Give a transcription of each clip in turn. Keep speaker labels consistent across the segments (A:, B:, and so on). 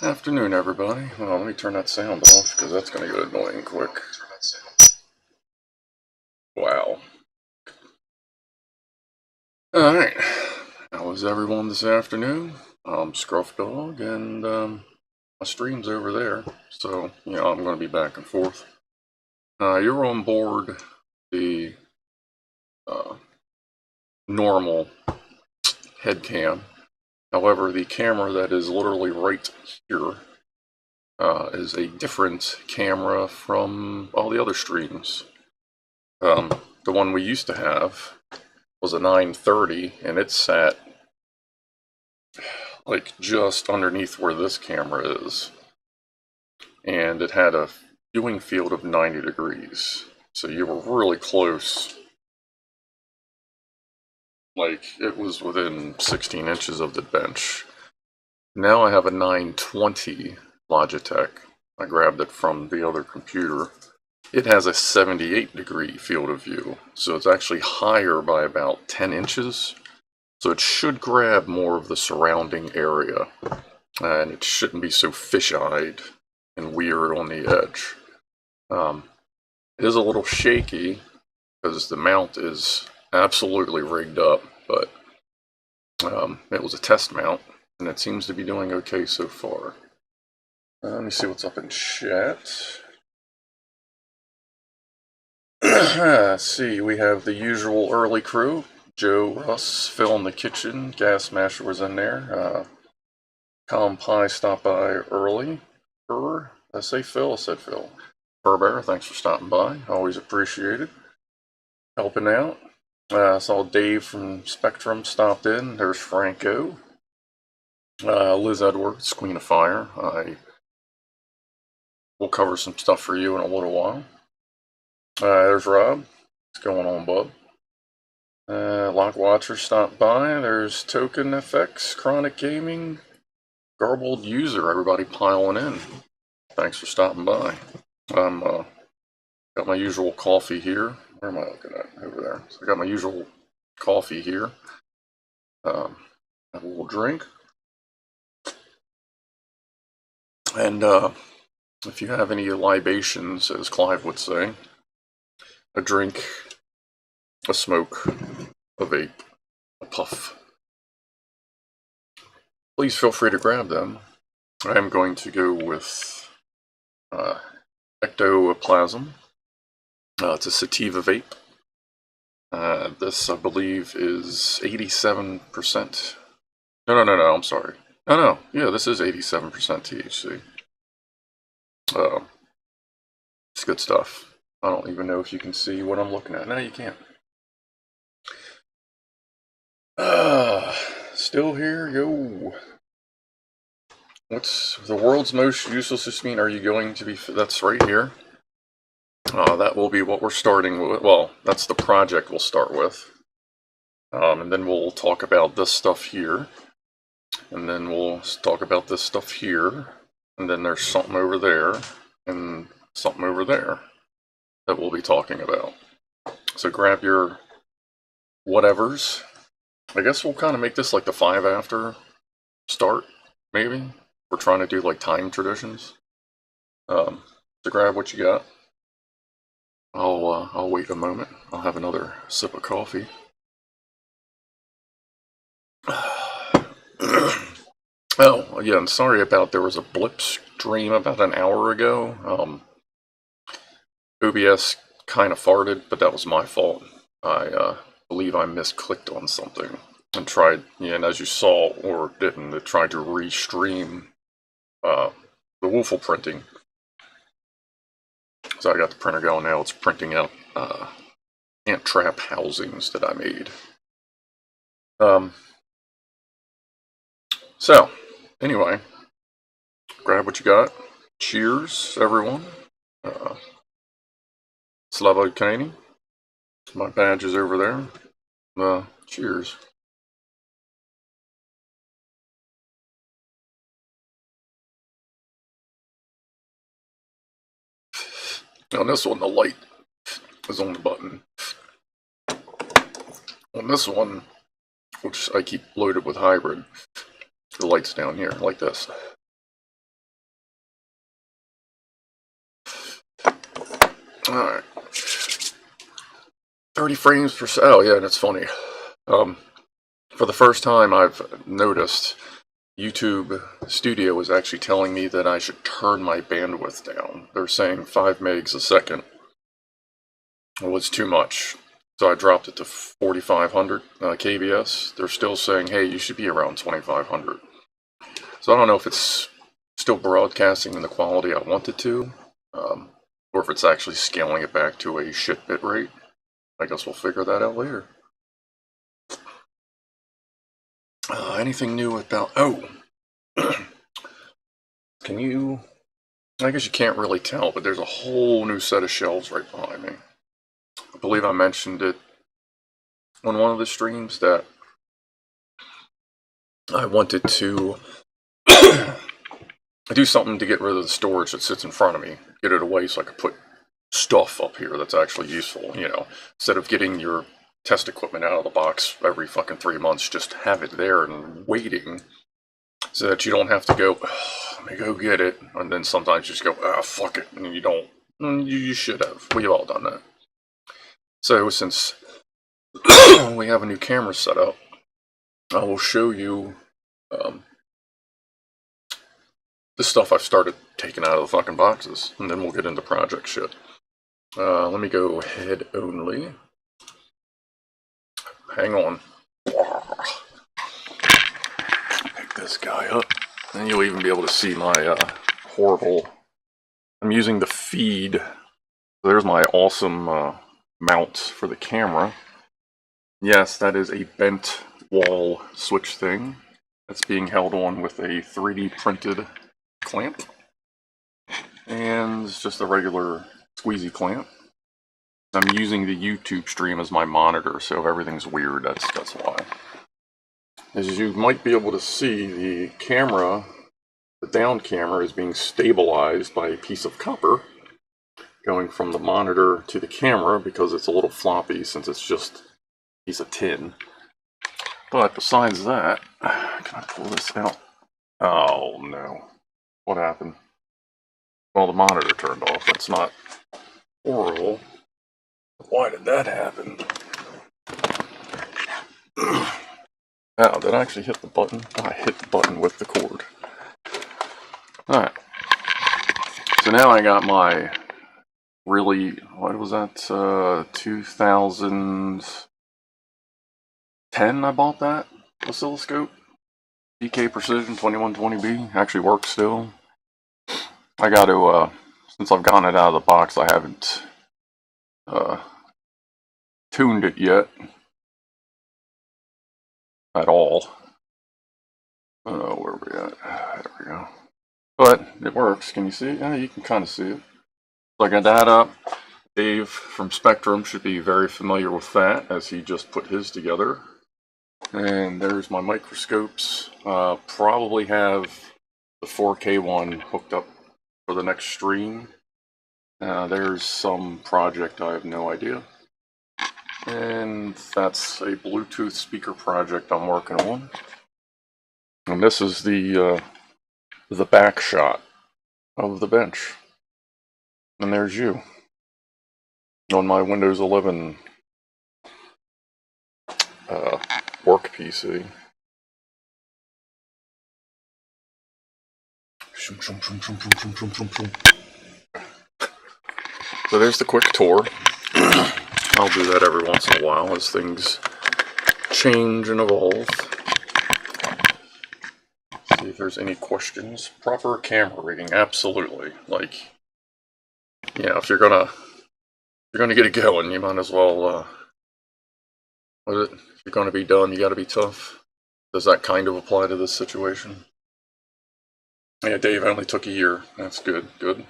A: Afternoon, everybody. Well, let me turn that sound off because that's going to get annoying quick. Wow. Alright. How was everyone this afternoon? Scruff Dog, and my stream's over there. So, I'm going to be back and forth. You're on board the normal head cam. However, the camera that is literally right here is a different camera from all the other streams. The one we used to have was a 930, and it sat like just underneath where this camera is. And it had a viewing field of 90 degrees. So you were really close. Like, it was within 16 inches of the bench. Now I have a 920 Logitech. I grabbed it from the other computer. It has a 78-degree field of view, so it's actually higher by about 10 inches. So it should grab more of the surrounding area, and it shouldn't be so fish-eyed and weird on the edge. It is a little shaky because the mount is absolutely rigged up, but it was a test mount, and it seems to be doing okay so far. Let me see what's up in chat. Let's see, we have the usual early crew. Joe, Russ, Phil in the kitchen, Gas Masher was in there. Colin Pie stopped by early. Did I say Phil? I said Phil. Bear, thanks for stopping by. Always appreciated. Helping out. I saw Dave from Spectrum stopped in. There's Franco. Liz Edwards, Queen of Fire. We'll cover some stuff for you in a little while. There's Rob. What's going on, bub? Lock Watcher stopped by. There's Token FX, Chronic Gaming, Garbled User. Everybody piling in. Thanks for stopping by. I'm got my usual coffee here. Where am I looking at? Over there. So I got my usual coffee here. Have a little drink. And if you have any libations, as Clive would say, a drink, a smoke, a vape, a puff, please feel free to grab them. I am going to go with Ectoplasm. It's a sativa vape. This, I believe, is 87%. No, I'm sorry. No, yeah, this is 87% THC. It's good stuff. I don't even know if you can see what I'm looking at. No, you can't. Still here? Yo. What's the world's most useless machine? Are you going to be... That's right here. That will be what we're starting with. Well, that's the project we'll start with. And then we'll talk about this stuff here. And then we'll talk about this stuff here. And then there's something over there. And something over there that we'll be talking about. So grab your whatevers. I guess we'll kind of make this like the 5 after start, maybe. We're trying to do like time traditions. So grab what you got. I'll wait a moment. I'll have another sip of coffee. Oh, yeah, I'm sorry about there was a blip stream about an hour ago. OBS kind of farted, but that was my fault. I believe I misclicked on something and tried, and as you saw, or didn't, it tried to restream the Woofle printing. So I got the printer going now. It's printing out ant trap housings that I made. So, anyway, grab what you got. Cheers, everyone. Slava Ukraini. My badge is over there. Cheers. On this one, the light is on the button. On this one, which I keep loaded with hybrid, the light's down here, like this. Alright. 30 frames per second. Oh, yeah, that's funny. For the first time, I've noticed YouTube Studio is actually telling me that I should turn my bandwidth down. They're saying 5 megs a second was too much. So I dropped it to 4500 kbs. They're still saying, hey, you should be around 2500. So I don't know if it's still broadcasting in the quality I want it to, or if it's actually scaling it back to a shit bit rate. I guess we'll figure that out later. Anything new about... Oh! Can you... I guess you can't really tell, but there's a whole new set of shelves right behind me. I believe I mentioned it on one of the streams that I wanted to do something to get rid of the storage that sits in front of me. Get it away so I could put stuff up here that's actually useful, you know. Instead of getting your test equipment out of the box every fucking 3 months, just have it there and waiting so that you don't have to go, oh, let me go get it, and then sometimes you just go, ah, fuck it, and you don't. You should have. We've all done that. So since we have a new camera set up, I will show you the stuff I've started taking out of the fucking boxes, and then we'll get into project shit. Let me go head only. Hang on. Pick this guy up, and you'll even be able to see my horrible... I'm using the feed. There's my awesome mount for the camera. Yes, that is a bent wall switch thing. That's being held on with a 3D printed clamp. And it's just a regular squeezy clamp. I'm using the YouTube stream as my monitor, so if everything's weird, that's why. As you might be able to see, the camera, the down camera, is being stabilized by a piece of copper going from the monitor to the camera because it's a little floppy since it's just a piece of tin. But besides that, can I pull this out? Oh no. What happened? Well, the monitor turned off. That's not horrible. Why did that happen? Oh, did I actually hit the button? I hit the button with the cord. Alright. So now I got my really, what was that? 2010 I bought that oscilloscope. DK Precision 2120B. Actually works still. I got to, since I've gotten it out of the box, I haven't tuned it yet at all. Where are we at? There we go. But it works. Can you see it? Yeah, you can kind of see it. So I got that up. Dave from Spectrum should be very familiar with that, as he just put his together. And there's my microscopes. Probably have the 4K one hooked up for the next stream. There's some project, I have no idea. And that's a Bluetooth speaker project I'm working on. And this is the back shot of the bench. And there's you on my Windows 11 work PC. So there's the quick tour. I'll do that every once in a while as things change and evolve. See if there's any questions. Proper camera rigging, absolutely. Like, yeah, if you're gonna get it going, you might as well. What is it? If you're gonna be done, you gotta be tough. Does that kind of apply to this situation? Yeah, Dave, only took a year. That's good. Good.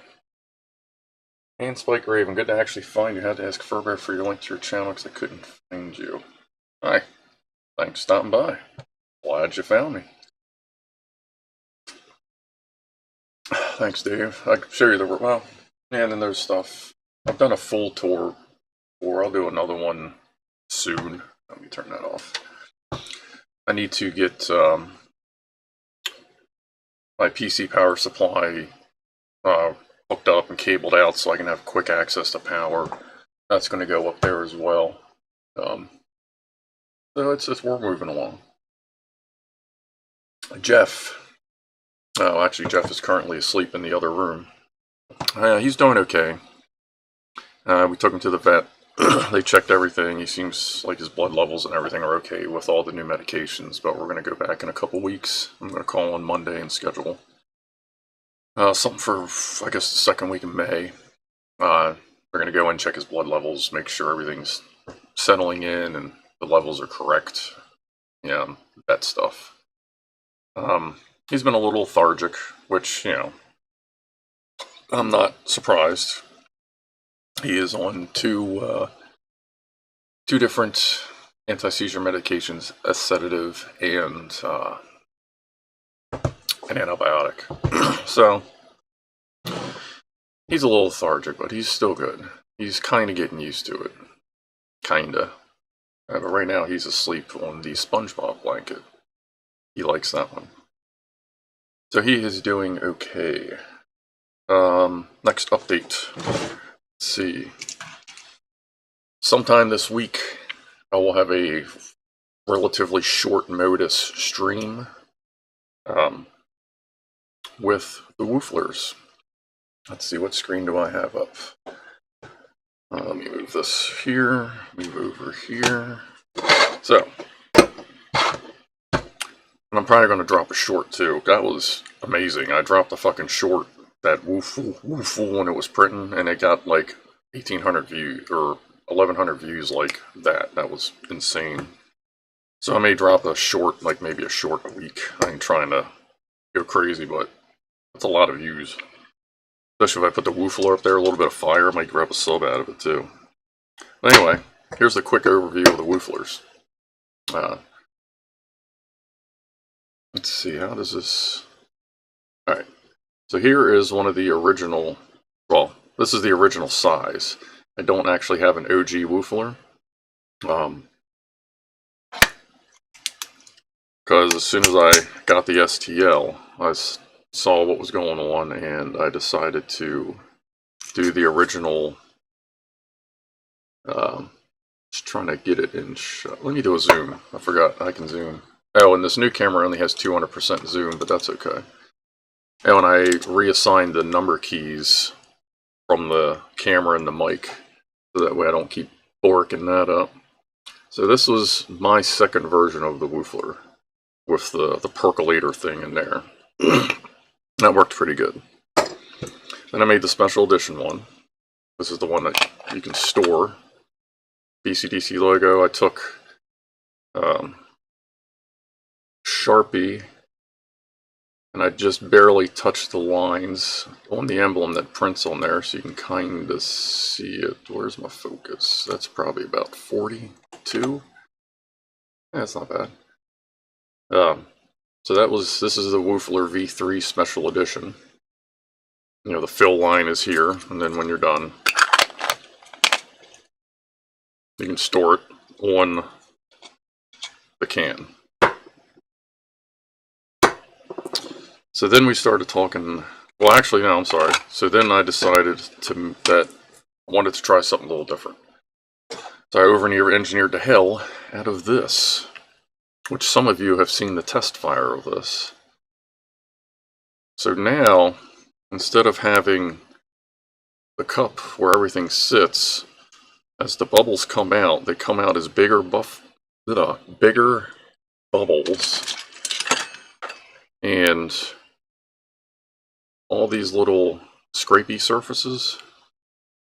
A: And Spike Raven, good to actually find you. Had to ask Furbear for your link to your channel because I couldn't find you. Hi. Thanks for stopping by. Glad you found me. Thanks, Dave. I can show you the... Well, yeah, and then there's stuff. I've done a full tour before. I'll do another one soon. Let me turn that off. I need to get my PC power supply hooked up and cabled out so I can have quick access to power. That's going to go up there as well. So we're moving along. Jeff. Oh, actually, Jeff is currently asleep in the other room. He's doing okay. We took him to the vet. They checked everything. He seems like his blood levels and everything are okay with all the new medications, but we're going to go back in a couple weeks. I'm going to call on Monday and schedule something for, I guess, the second week of May. We're going to go and check his blood levels, make sure everything's settling in and the levels are correct. Yeah, that stuff. He's been a little lethargic, which, you know, I'm not surprised. He is on two different anti-seizure medications, a sedative and an antibiotic. So he's a little lethargic, but he's still good. He's kind of getting used to it. Kinda. But right now he's asleep on the SpongeBob blanket. He likes that one. So he is doing okay. Next update. Let's see. Sometime this week, I will have a relatively short notice stream with the Whooflers. Let's see, what screen do I have up? Let me move this here, move over here. So, and I'm probably going to drop a short too. That was amazing. I dropped a fucking short, that Woofle when it was printing, and it got like 1,800 views, or 1,100 views like that. That was insane. So I may drop a short, like maybe a short a week. I ain't trying to go crazy, but that's a lot of views. Especially if I put the Woofler up there, a little bit of fire, I might grab a sub out of it too. But anyway, here's the quick overview of the Wooflers. Let's see, how does this... Alright, so here is one of the original... Well, this is the original size. I don't actually have an OG Woofler. Because as soon as I got the STL, I saw what was going on, and I decided to do the original... just trying to get it in shot. Let me do a zoom. I forgot I can zoom. Oh, and this new camera only has 200% zoom, but that's okay. Oh, and I reassigned the number keys from the camera and the mic, so that way I don't keep borking that up. So this was my second version of the Woofler, with the percolator thing in there. That worked pretty good. Then I made the special edition one. This is the one that you can store. BCDC logo. I took Sharpie, and I just barely touched the lines on the emblem that prints on there, so you can kind of see it. Where's my focus? That's probably about 42. That's not bad. So this is the Woofler V3 Special Edition. You know, the fill line is here, and then when you're done, you can store it on the can. So then we started talking, well actually no, I'm sorry. So then I decided that I wanted to try something a little different. So I over-engineered the hell out of this, which some of you have seen the test fire of this. So now, instead of having the cup where everything sits, as the bubbles come out, they come out as bigger bubbles, and all these little scrapey surfaces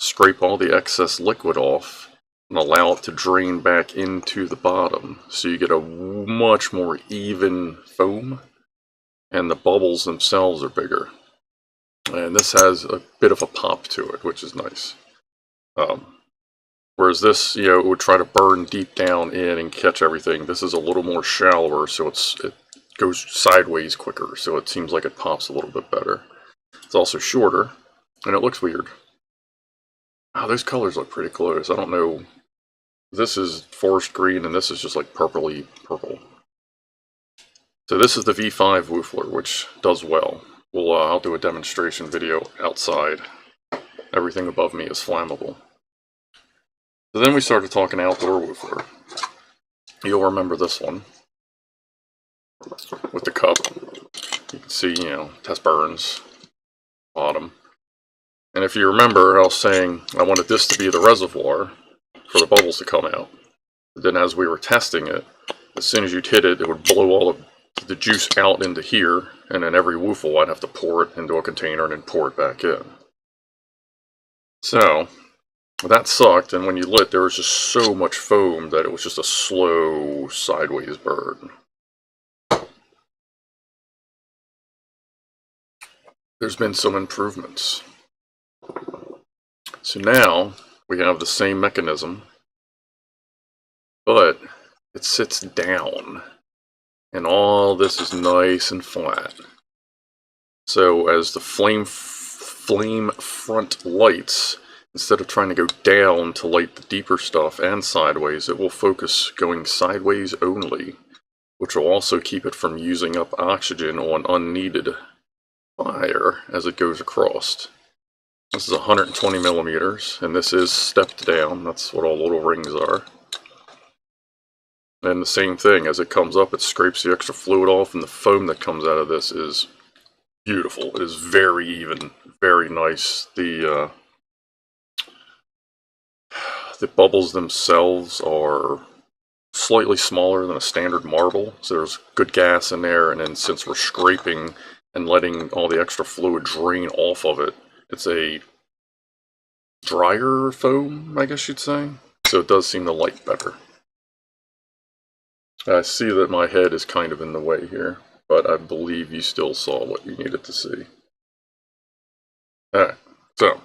A: scrape all the excess liquid off and allow it to drain back into the bottom, so you get a much more even foam, and the bubbles themselves are bigger. And this has a bit of a pop to it, which is nice. Whereas this, you know, it would try to burn deep down in and catch everything. This is a little more shallower, so it goes sideways quicker, so it seems like it pops a little bit better. It's also shorter, and it looks weird. Oh, those colors look pretty close. I don't know. This is forest green, and this is just like purpley purple. So this is the V5 Woofler, which does well. I'll do a demonstration video outside everything above me is flammable. So then we started talking outdoor woofer. You'll remember this one with the cup. You can see, test burns, bottom. And if you remember, I was saying I wanted this to be the reservoir for the bubbles to come out. But then as we were testing it, as soon as you'd hit it, it would blow all of the juice out into here, and then every woofle I'd have to pour it into a container and then pour it back in. So that sucked, and when you lit, there was just so much foam that it was just a slow sideways burn. There's been some improvements. So now we have the same mechanism, but it sits down, and all this is nice and flat. So as the flame front lights, instead of trying to go down to light the deeper stuff and sideways, it will focus going sideways only, which will also keep it from using up oxygen on unneeded fire as it goes across. This is 120 millimeters, and this is stepped down. That's what all little rings are. And the same thing, as it comes up, it scrapes the extra fluid off, and the foam that comes out of this is beautiful. It is very even, very nice. The bubbles themselves are slightly smaller than a standard marble, so there's good gas in there, and then since we're scraping and letting all the extra fluid drain off of it, it's a drier foam, I guess you'd say, so it does seem to light better. I see that my head is kind of in the way here, but I believe you still saw what you needed to see. Alright, so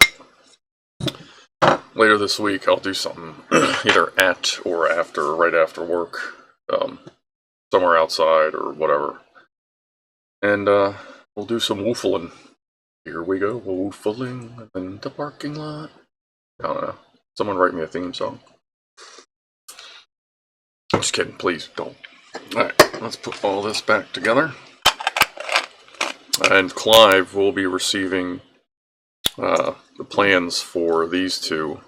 A: later this week I'll do something either at or after, right after work, somewhere outside or whatever. And we'll do some woofling. Here we go, woofling in the parking lot. I don't know. Someone write me a theme song. I'm just kidding, please don't. Alright, let's put all this back together. And Clive will be receiving the plans for these two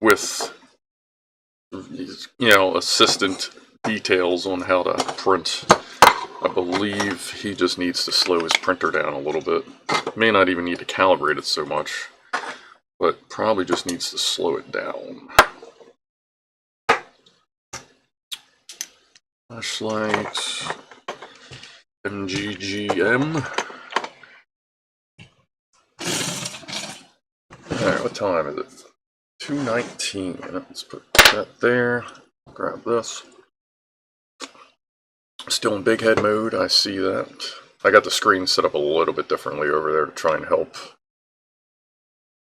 A: with, assistant details on how to print. I believe he just needs to slow his printer down a little bit. May not even need to calibrate it so much, but probably just needs to slow it down. Flashlights, MGGM. Alright, what time is it? 2:19. Let's put that there. Grab this. Still in big head mode, I see that. I got the screen set up a little bit differently over there to try and help.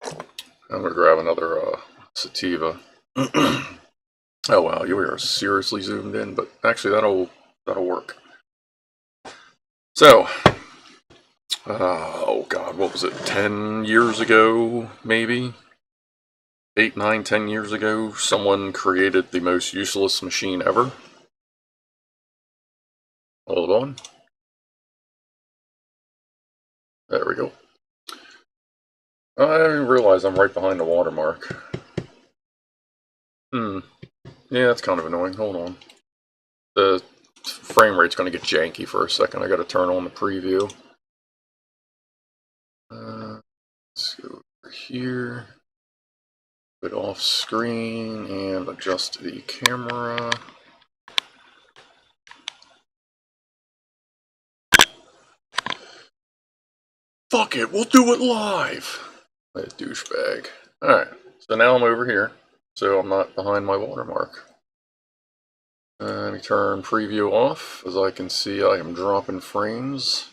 A: I'm gonna grab another sativa. Oh wow, you are seriously zoomed in, but actually that'll work. So, oh god, what was it? 10 years ago, maybe? 8, 9, 10 years ago, someone created the most useless machine ever. Hold on. There we go. I didn't realize I'm right behind the watermark. Yeah, that's kind of annoying. Hold on. The frame rate's going to get janky for a second. I got to turn on the preview. Let's go over here. Put off screen and adjust the camera. Fuck it, we'll do it live! That douchebag. Alright, so now I'm over here, so I'm not behind my watermark. Let me turn preview off. As I can see, I am dropping frames.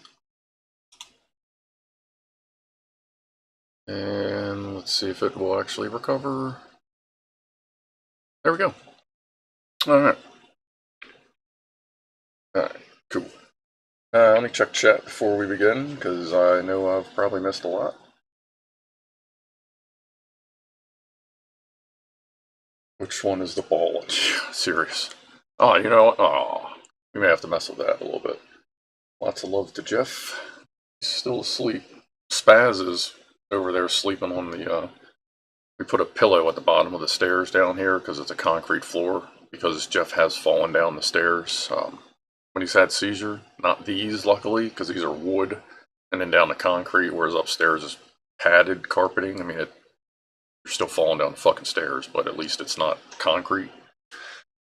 A: And let's see if it will actually recover. There we go. Alright. Alright, cool. Let me check chat before we begin, because I know I've probably missed a lot. Which one is the ball? Serious. Oh, you know what? Oh, we may have to mess with that a little bit. Lots of love to Jeff. He's still asleep. Spaz is over there sleeping on the, we put a pillow at the bottom of the stairs down here because it's a concrete floor, because Jeff has fallen down the stairs when he's had seizure. Not these, luckily, because these are wood and then down the concrete, whereas upstairs is padded carpeting. I mean, you're still falling down the fucking stairs, but at least it's not concrete.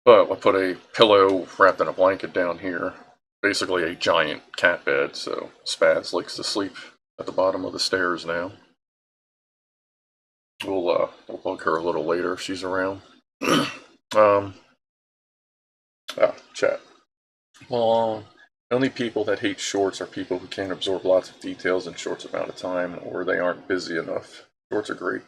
A: But I put a pillow wrapped in a blanket down here, basically a giant cat bed, so Spaz likes to sleep at the bottom of the stairs now. We'll bug her a little later if she's around. Chat. Well, only people that hate shorts are people who can't absorb lots of details in short amount of time, or they aren't busy enough. Shorts are great.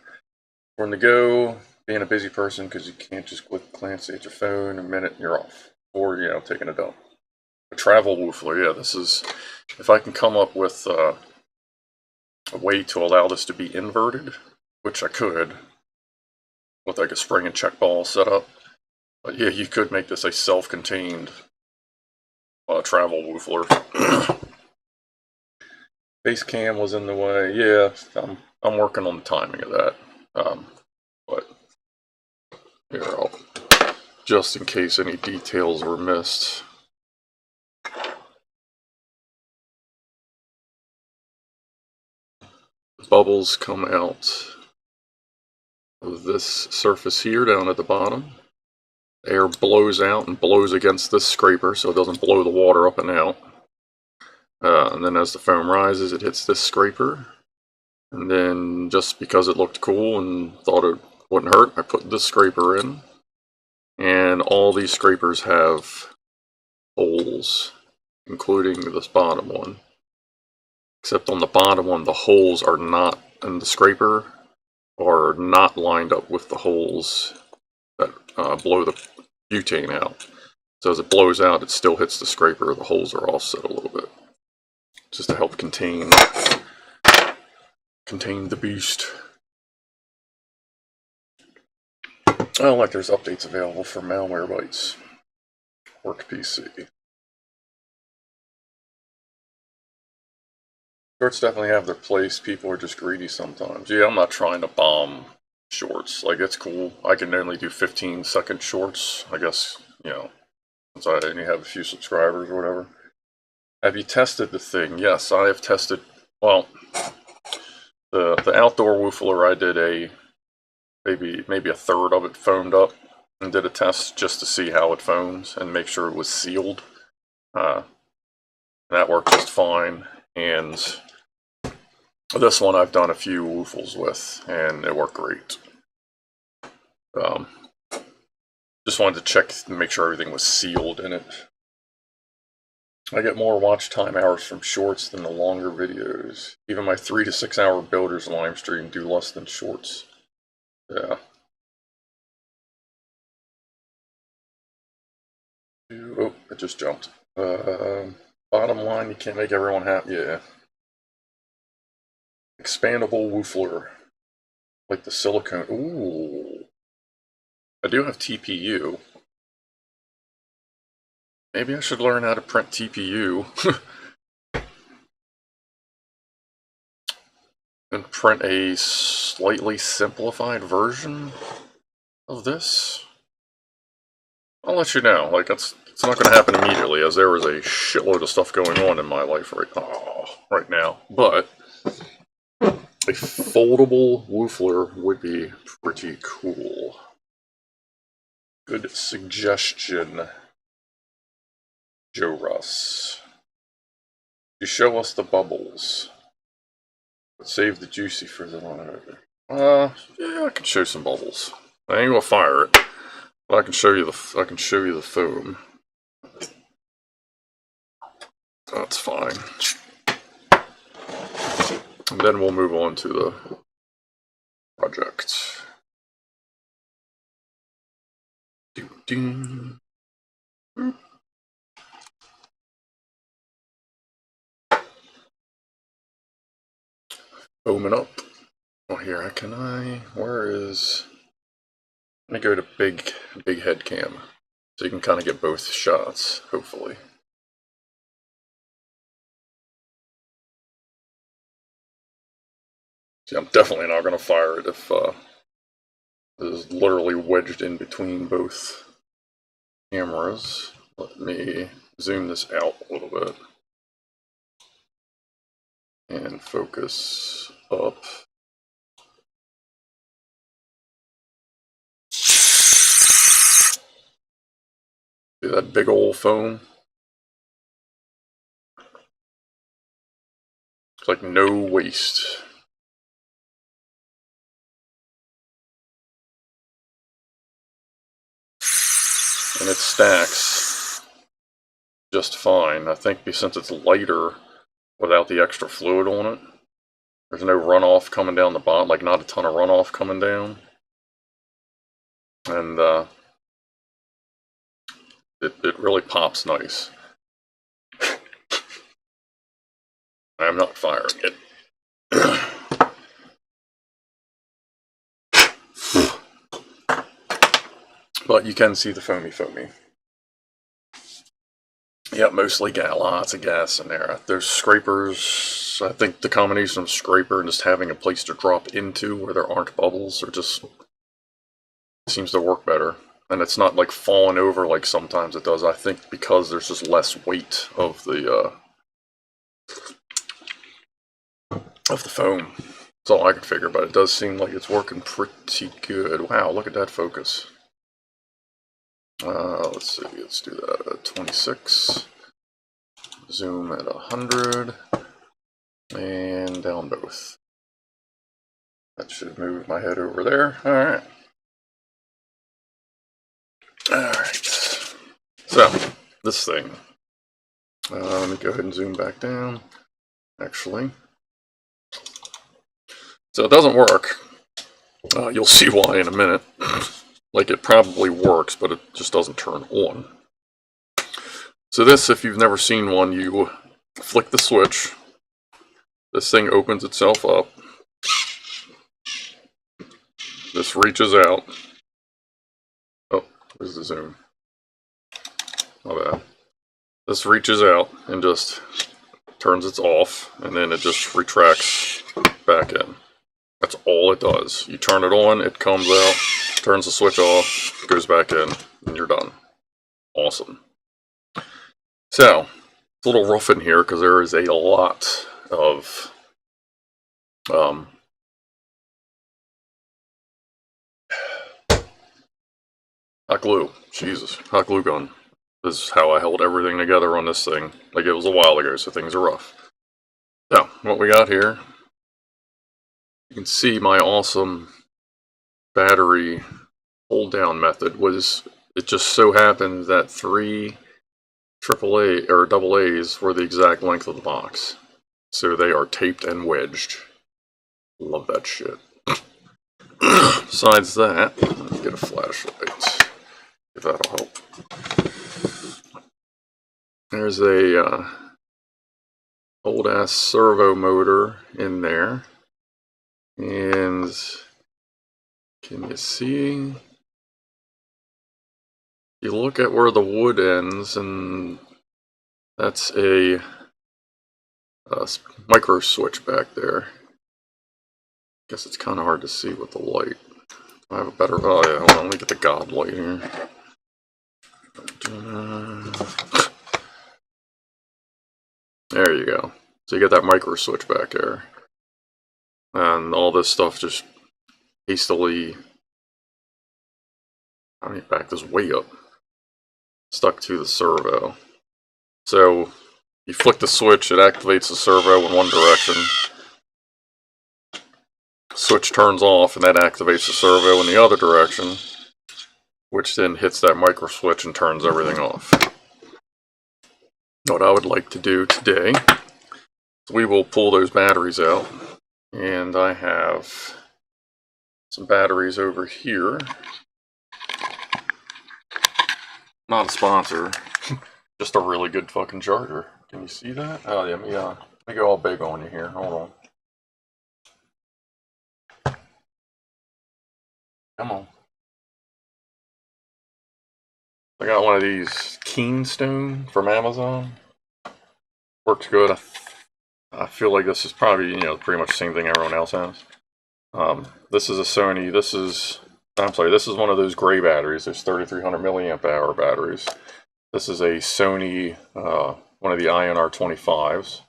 A: We're on the go, being a busy person, because you can't just glance at your phone a minute and you're off. Or, you know, taking a dump. A travel woofler, yeah, this is, if I can come up with a way to allow this to be inverted, which I could, with like a spring and check ball setup. But yeah, you could make this a self-contained travel woofler. Base cam was in the way. Yeah, I'm working on the timing of that. But here, just in case any details were missed. The bubbles come out of this surface here down at the bottom. Air blows out and blows against this scraper so it doesn't blow the water up and out. And then as the foam rises, it hits this scraper. And then just because it looked cool and thought it wouldn't hurt, I put this scraper in. And all these scrapers have holes, including this bottom one. Except on the bottom one, the holes are not in the scraper, are not lined up with the holes that blow the butane out. So as it blows out, it still hits the scraper. The holes are offset a little bit, just to help contain the beast. Oh, like there's updates available for malware bytes. Work PC. Shorts definitely have their place. People are just greedy sometimes. Yeah, I'm not trying to bomb shorts. Like, it's cool. I can only do 15-second shorts. I guess, you know, since I only have a few subscribers or whatever. Have you tested the thing? Yes, I have tested. Well, the outdoor woofler, I did maybe a third of it foamed up and did a test just to see how it foams and make sure it was sealed. That worked just fine. And this one I've done a few woofles with, and it worked great. Just wanted to check and make sure everything was sealed in it. I get more watch time hours from shorts than the longer videos. Even my 3 to 6 hour builders live stream do less than shorts. Yeah. Oh, it just jumped. Bottom line, you can't make everyone happy. Yeah. Expandable woofler. Like the silicone. Ooh. I do have TPU. Maybe I should learn how to print TPU. And print a slightly simplified version of this. I'll let you know. Like, it's not going to happen immediately, as there is a shitload of stuff going on in my life right now. But a foldable woofler would be pretty cool. Good suggestion, Joe Russ. You show us the bubbles, but save the juicy for the monitor. Yeah, I can show some bubbles. I ain't gonna fire it, but I can show you the foam. That's fine. And then we'll move on to the project. Foaming up. Oh, here, where is... Let me go to big head cam, so you can kind of get both shots, hopefully. See, I'm definitely not going to fire it if it is literally wedged in between both cameras. Let me zoom this out a little bit and focus up. See that big old foam? It's like no waste. And it stacks just fine. I think since it's lighter without the extra fluid on it, there's no runoff coming down the bottom, like not a ton of runoff coming down. And it really pops nice. I'm not firing it. But you can see the foamy. Yep, mostly lots of gas in there. There's scrapers. I think the combination of scraper and just having a place to drop into where there aren't bubbles or just seems to work better. And it's not like falling over like sometimes it does. I think because there's just less weight of the foam. That's all I could figure, but it does seem like it's working pretty good. Wow, look at that focus. Let's see, let's do that at 26. Zoom at 100. And down both. That should move my head over there. Alright. Alright. So, this thing. Let me go ahead and zoom back down. Actually. So it doesn't work. You'll see why in a minute. Like, it probably works, but it just doesn't turn on. So this, if you've never seen one, you flick the switch. This thing opens itself up. This reaches out. Oh, where's the zoom? My bad. This reaches out and just turns it off, and then it just retracts back in. That's all it does. You turn it on, it comes out, turns the switch off, goes back in, and you're done. Awesome. So, it's a little rough in here because there is a lot of hot glue. Jesus, hot glue gun. This is how I held everything together on this thing. Like it was a while ago, so things are rough. So, what we got here, you can see my awesome battery hold down method was, it just so happened that 3 AAA or double A's were the exact length of the box. So they are taped and wedged. Love that shit. Besides that, let me get a flashlight, if that'll help. There's a old ass servo motor in there. And can you see? You look at where the wood ends, and that's a micro switch back there. Guess it's kind of hard to see with the light. I have a better. Oh yeah, hold on, let me get the god light here. There you go. So you get that micro switch back there, and all this stuff just hastily. I need to back this way up. Stuck to the servo. So you flick the switch, it activates the servo in one direction. Switch turns off, and that activates the servo in the other direction, which then hits that micro switch and turns everything off. What I would like to do today, we will pull those batteries out, and I have some batteries over here. Not a sponsor, just a really good fucking charger. Can you see that? Oh yeah, let me go all big on you here. Hold on. Come on. I got one of these Keystone from Amazon. Works good. I feel like this is probably, pretty much the same thing everyone else has. This is a Sony. This is one of those gray batteries. There's 3,300 milliamp hour batteries. This is a Sony, one of the INR 25s,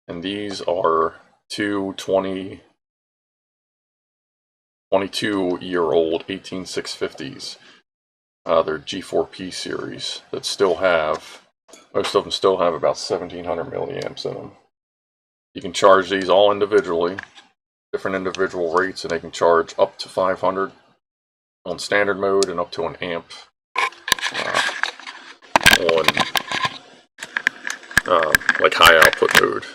A: and these are two 22-year-old 18650s. They're G4P series that still have, most of them still have about 1,700 milliamps in them. You can charge these all individually, different individual rates, and they can charge up to 500 on standard mode and up to an amp on like high output mode.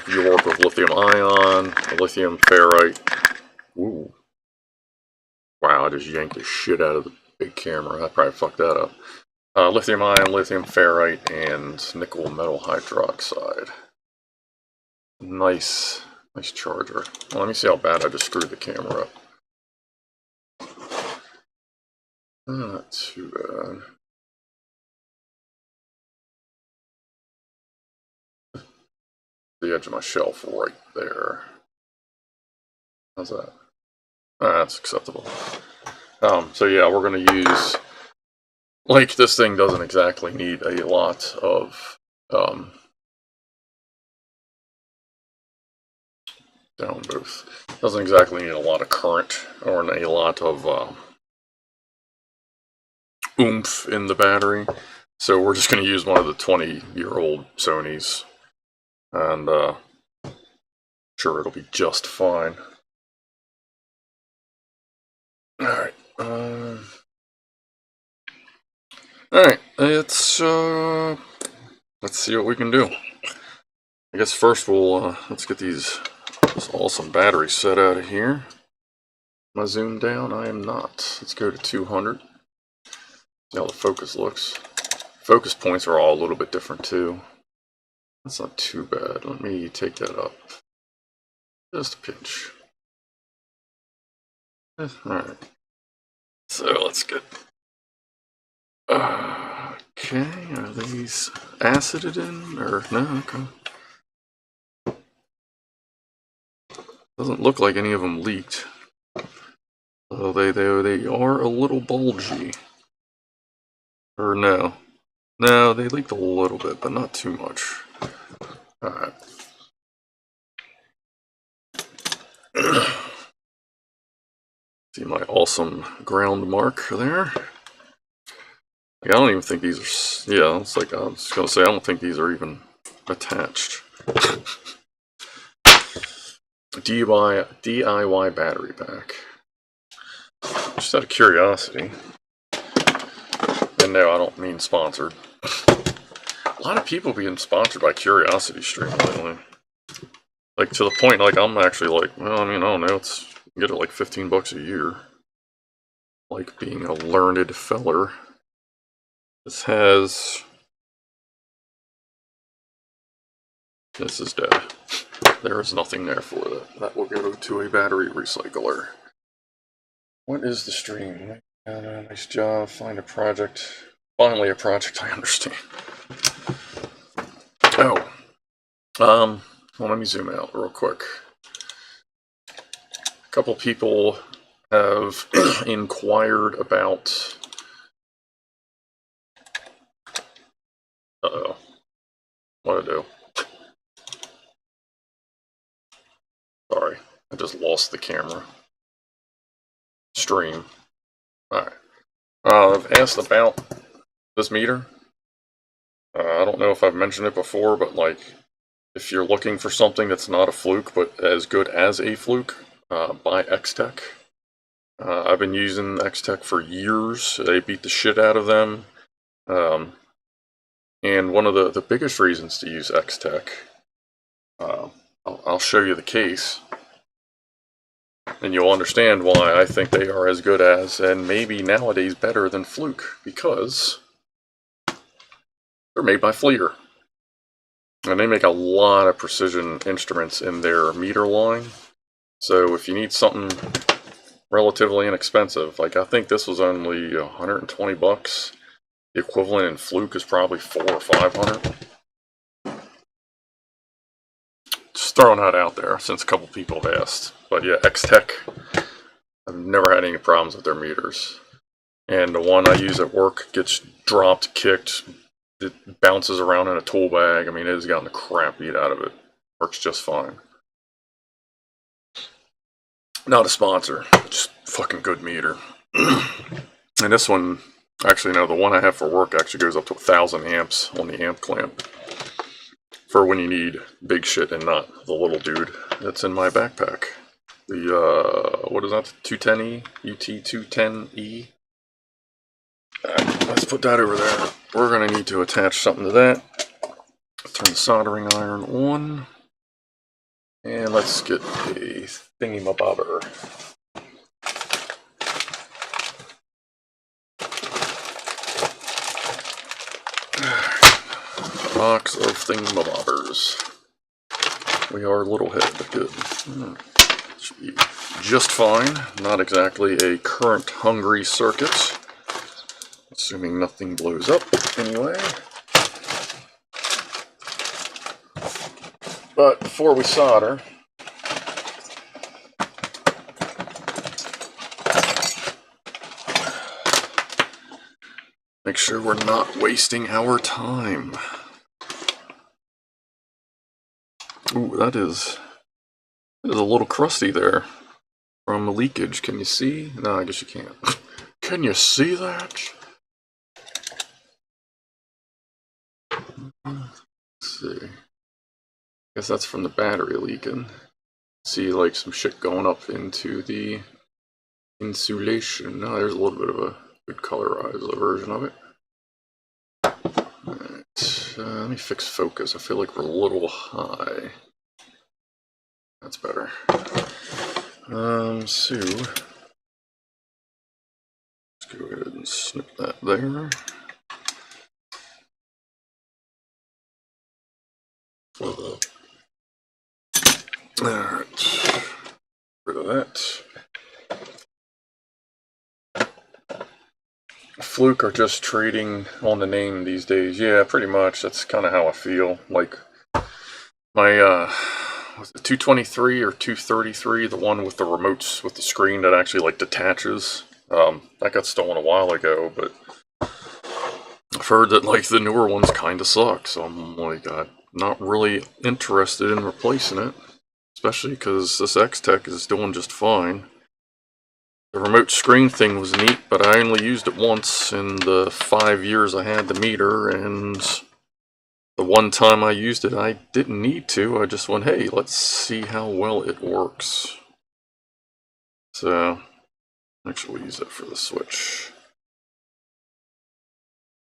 A: You work with lithium ion, lithium ferrite. Ooh. Wow, I just yanked the shit out of the big camera. I probably fucked that up. Lithium ion, lithium ferrite, and nickel metal hydroxide. Nice charger. Well, let me see how bad I just screwed the camera up. Not too bad. The edge of my shelf right there. How's that? That's acceptable. So yeah, we're going to use, like, this thing doesn't exactly need a lot of down booth. Doesn't exactly need a lot of current or a lot of oomph in the battery. So we're just going to use one of the 20-year-old Sonys, and sure, it'll be just fine. Alright. Alright, let's see what we can do. I guess first we'll, let's get this awesome battery set out of here. Am I zoomed down? I am not. Let's go to 200. See how the focus looks. Focus points are all a little bit different too. That's not too bad. Let me take that up. Just a pinch. Alright. So let's get... okay, are these acided in? Or no? Okay. Doesn't look like any of them leaked. Although they are a little bulgy. Or no. No, they leaked a little bit, but not too much. Alright. See my awesome ground mark there. Like, I don't even think these are, yeah, it's like, I was gonna say, I don't think these are even attached. DIY battery pack. Just out of curiosity. And no, I don't mean sponsored. A lot of people being sponsored by Curiosity Stream lately. Like, to the point, like, I'm actually like, well, I mean, I don't know, it's, you get it like 15 bucks a year. Like being a learned feller. This is dead. There is nothing there for that. That will go to a battery recycler. What is the stream? Nice job. Find a project. Finally a project I understand. Oh. Well, let me zoom out real quick. A couple people have inquired about... Uh-oh. What'd I do? Sorry, I just lost the camera. Stream. Alright. I've asked about this meter. I don't know if I've mentioned it before, but like, if you're looking for something that's not a fluke, but as good as a fluke, buy X-Tech. I've been using X-Tech for years. They beat the shit out of them. And one of the biggest reasons to use X-Tech, I'll show you the case, and you'll understand why I think they are as good as, and maybe nowadays better than Fluke, because they're made by Fleer. And they make a lot of precision instruments in their meter line. So if you need something relatively inexpensive, like I think this was only 120 bucks. The equivalent in Fluke is probably 400 or 500. Just throwing that out there since a couple people have asked. But yeah, X-Tech, I've never had any problems with their meters. And the one I use at work gets dropped, kicked, it bounces around in a tool bag. I mean, it has gotten the crap beat out of it. Works just fine. Not a sponsor, just fucking good meter. And this one, actually no, the one I have for work actually goes up to 1,000 amps on the amp clamp. For when you need big shit and not the little dude that's in my backpack. The, what is that, 210E? UT210E? Let's put that over there. We're going to need to attach something to that. Turn the soldering iron on. And let's get a thingy-mabobber. Box of thingamabobbers. We are little head, good. Should be just fine. Not exactly a current hungry circuit. Assuming nothing blows up anyway. But before we solder, make sure we're not wasting our time. Ooh, that is a little crusty there from the leakage. Can you see? No, I guess you can't. Can you see that? Let's see. I guess that's from the battery leaking. See, like some shit going up into the insulation. No, there's a little bit of a good colorized version of it. Alright, let me fix focus. I feel like we're a little high. That's better. So let's go ahead and snip that there. Alright, rid of that. Fluke are just trading on the name these days. Yeah, pretty much. That's kind of how I feel. Like my was it 223 or 233, the one with the remotes with the screen that actually like detaches. That got stolen a while ago, but I've heard that like the newer ones kind of suck. So I'm like, I'm not really interested in replacing it, especially because this X-Tech is doing just fine. The remote screen thing was neat, but I only used it once in the 5 years I had the meter, and the one time I used it, I didn't need to. I just went, hey, let's see how well it works. So, actually we'll use it for the switch.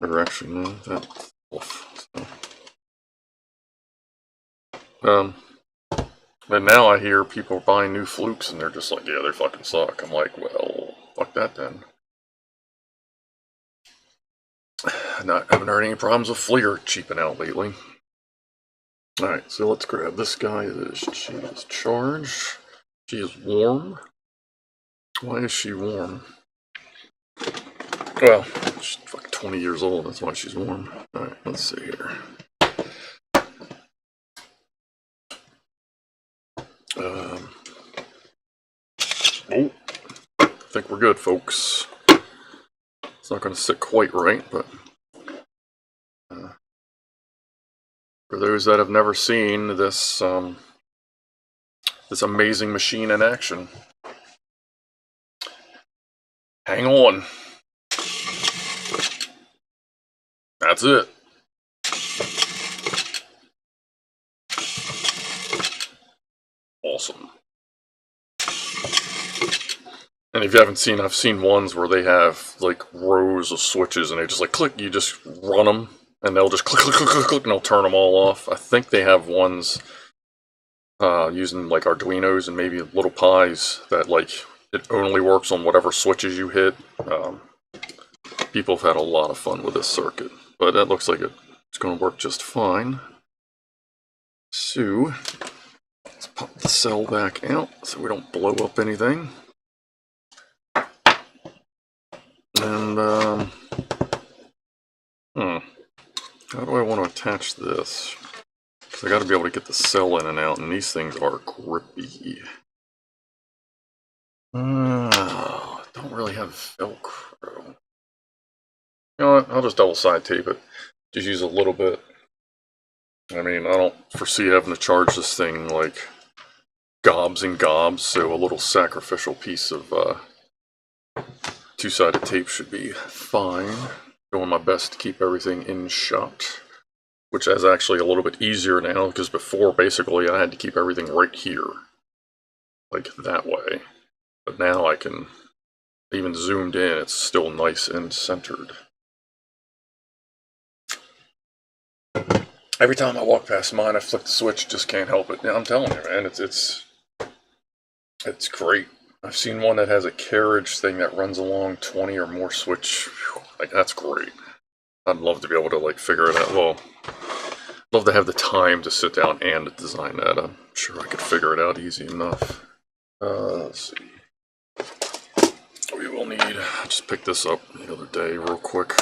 A: Or actually, no, that's off. So. But now I hear people buying new Flukes and they're just like, yeah, they fucking suck. I'm like, well, fuck that then. Haven't heard any problems with Fleer cheaping out lately. Alright, so let's grab this guy. She is charged. She is warm. Why is she warm? Well, she's like 20 years old, that's why she's warm. Alright, let's see here. Oh, I think we're good, folks. It's not going to sit quite right, but for those that have never seen this, this amazing machine in action, hang on. That's it. Awesome. And if you haven't seen, I've seen ones where they have like rows of switches and they just like click, you just run them and they'll just click, click, click, click, click, and they'll turn them all off. I think they have ones using like Arduinos and maybe little Pis that like it only works on whatever switches you hit. People have had a lot of fun with this circuit, but that looks like it's going to work just fine. So let's pop the cell back out so we don't blow up anything. And, how do I want to attach this? because I got to be able to get the cell in and out, and these things are grippy. Don't really have Velcro. You know what? I'll just double side tape it. Just use a little bit. I mean, I don't foresee having to charge this thing like gobs and gobs, so a little sacrificial piece of two-sided tape should be fine. Doing my best to keep everything in shot, which is actually a little bit easier now, because before, basically, I had to keep everything right here, like that way. But now I can, even zoomed in, it's still nice and centered. Every time I walk past mine, I flick the switch, just can't help it. Now, I'm telling you, man, it's great. I've seen one that has a carriage thing that runs along 20 or more switch. Like, that's great. I'd love to be able to, like, figure it out. Well, I'd love to have the time to sit down and design that. I'm sure I could figure it out easy enough. Let's see. We will need, I just picked this up the other day real quick.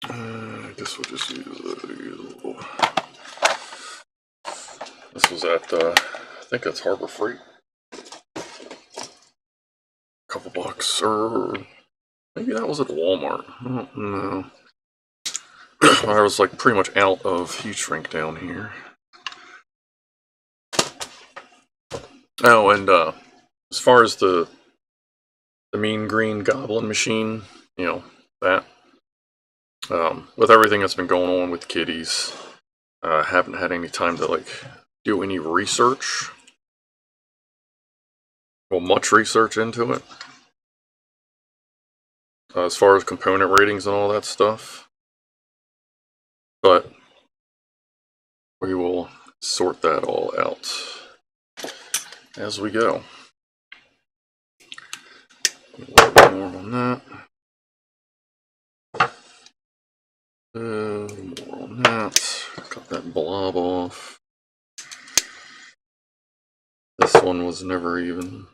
A: I guess we'll just use a little. This was at, I think that's Harbor Freight. Couple bucks, or maybe that was at Walmart. I don't know. I was like pretty much out of heat shrink down here. Oh, and as far as the Mean Green Goblin Machine, you know, that. With everything that's been going on with kitties, I haven't had any time to like do any research. Well, much research into it. As far as component ratings and all that stuff. But we will sort that all out as we go. A little bit more on that. More on that. Cut that blob off. This one was never even.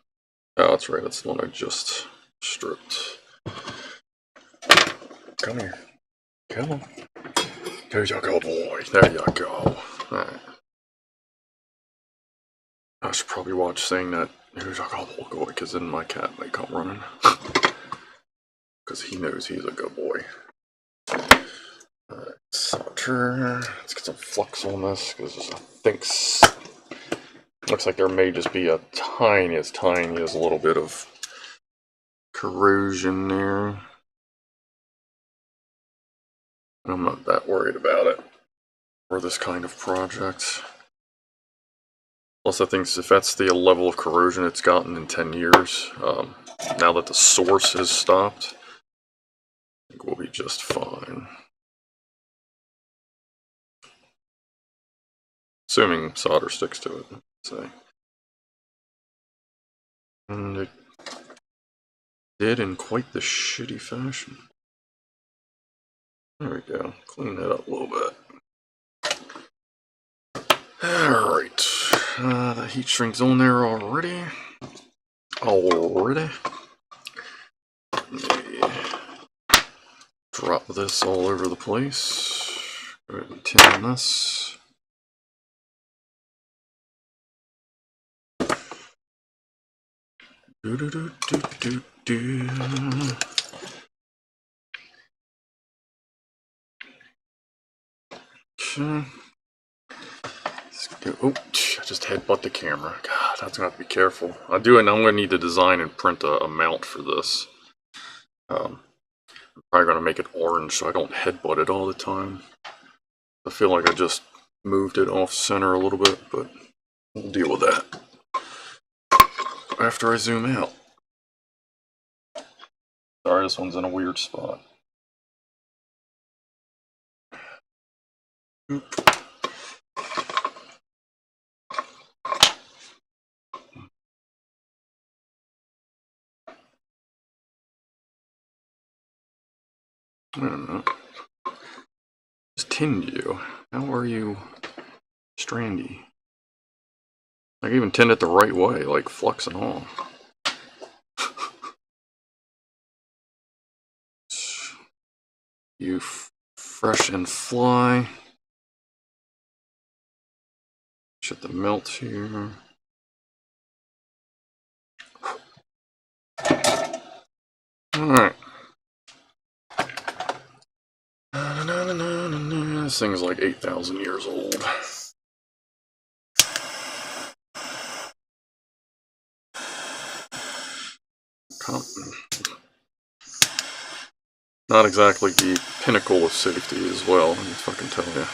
A: Oh, that's right. That's the one I just stripped. Come here. Come on. There you go, boy. There you go. Alright. I should probably watch saying that. There you go, boy, because then my cat might come running. Because he knows he's a good boy. Alright, solder. Let's get some flux on this, because I think. Looks like there may just be a tiniest little bit of corrosion there. I'm not that worried about it for this kind of project. Plus, I think if that's the level of corrosion it's gotten in 10 years, now that the source has stopped, I think we'll be just fine. Assuming solder sticks to it, say. And it did in quite the shitty fashion. There we go. Clean that up a little bit. Alright. The heat shrink's on there already. Maybe drop this all over the place. Go ahead and tin this. Okay. Let's go. Oh, I just headbutt the camera. God, that's gonna have to be careful. I'm gonna need to design and print a mount for this. I'm probably gonna make it orange so I don't headbutt it all the time. I feel like I just moved it off center a little bit, but we'll deal with that after I zoom out. Sorry, this one's in a weird spot. Oop. I don't know. Just tinned you. How are you strandy? I can even tinned it the right way, like flux and all. You refresh and fly. Should the melt here. Alright. This thing's like 8,000 years old. Not exactly the pinnacle of safety as well, let me fucking tell you.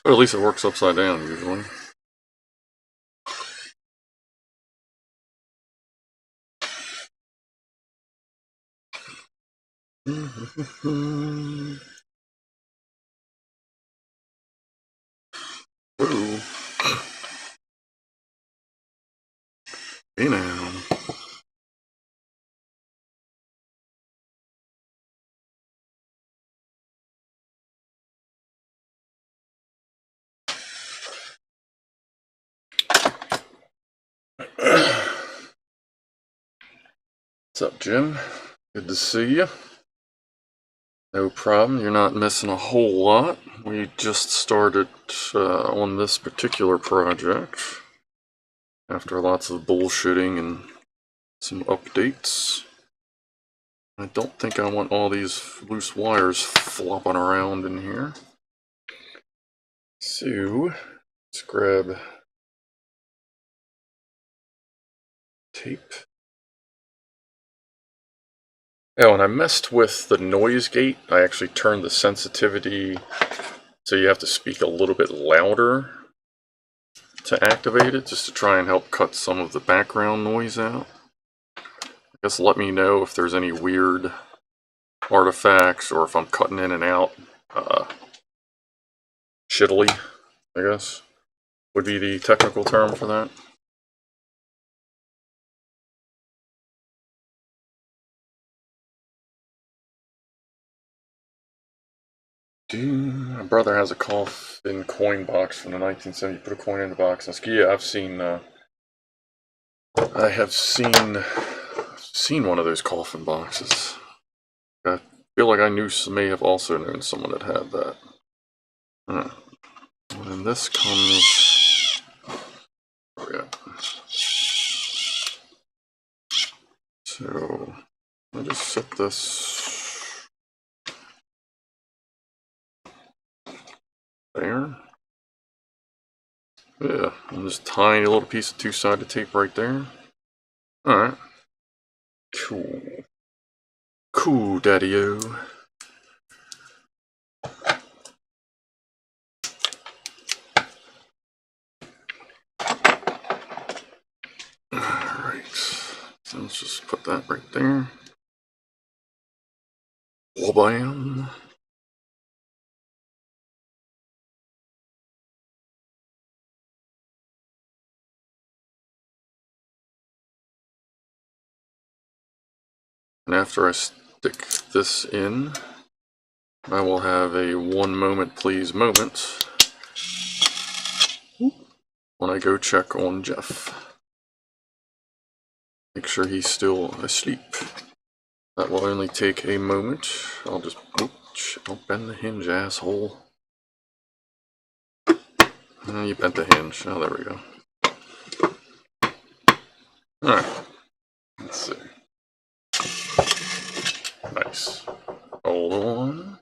A: But at least it works upside down usually. Ooh. Hey now. What's up, Jim? Good to see you. No problem, you're not missing a whole lot. We just started on this particular project after lots of bullshitting and some updates. I don't think I want all these loose wires flopping around in here. So, let's grab tape. Oh, and I messed with the noise gate. I actually turned the sensitivity so you have to speak a little bit louder to activate it, just to try and help cut some of the background noise out. I guess let me know if there's any weird artifacts or if I'm cutting in and out shittily, I guess, would be the technical term for that. My brother has a coffin coin box from the 1970s. Put a coin in the box. Yeah, I've seen. I have seen one of those coffin boxes. I feel like I may have also known someone that had that. And then this comes. Oh yeah. So I'll just set this there. Yeah, and this tiny little piece of two-sided tape right there. Alright. Cool. Cool, daddy-o. Alright. So let's just put that right there. Wabam. And after I stick this in, I will have a 1 moment please moment when I go check on Jeff. Make sure he's still asleep. That will only take a moment. I'll just, don't bend the hinge, asshole. You bent the hinge. Oh, there we go. Alright. Let's see. Nice. Hold on.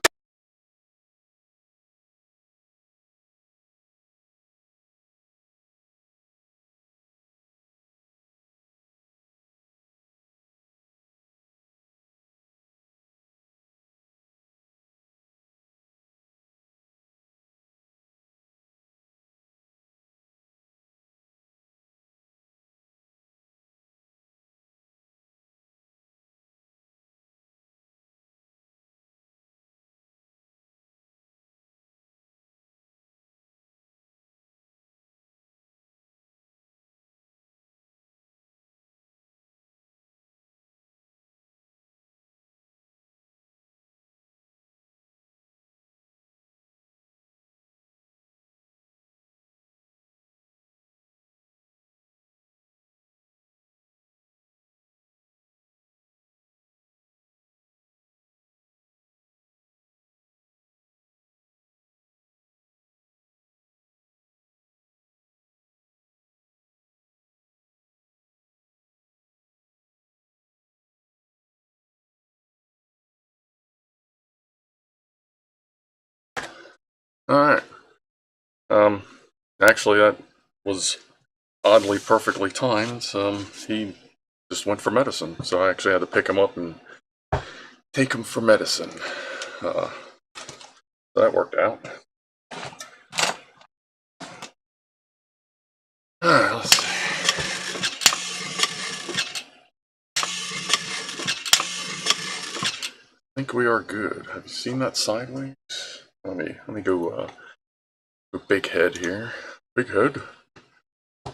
A: Alright. Actually, that was oddly perfectly timed. He just went for medicine, so I actually had to pick him up and take him for medicine. That worked out. Alright, let's see. I think we are good. Have you seen that sideways? Let me go big head here. Big head.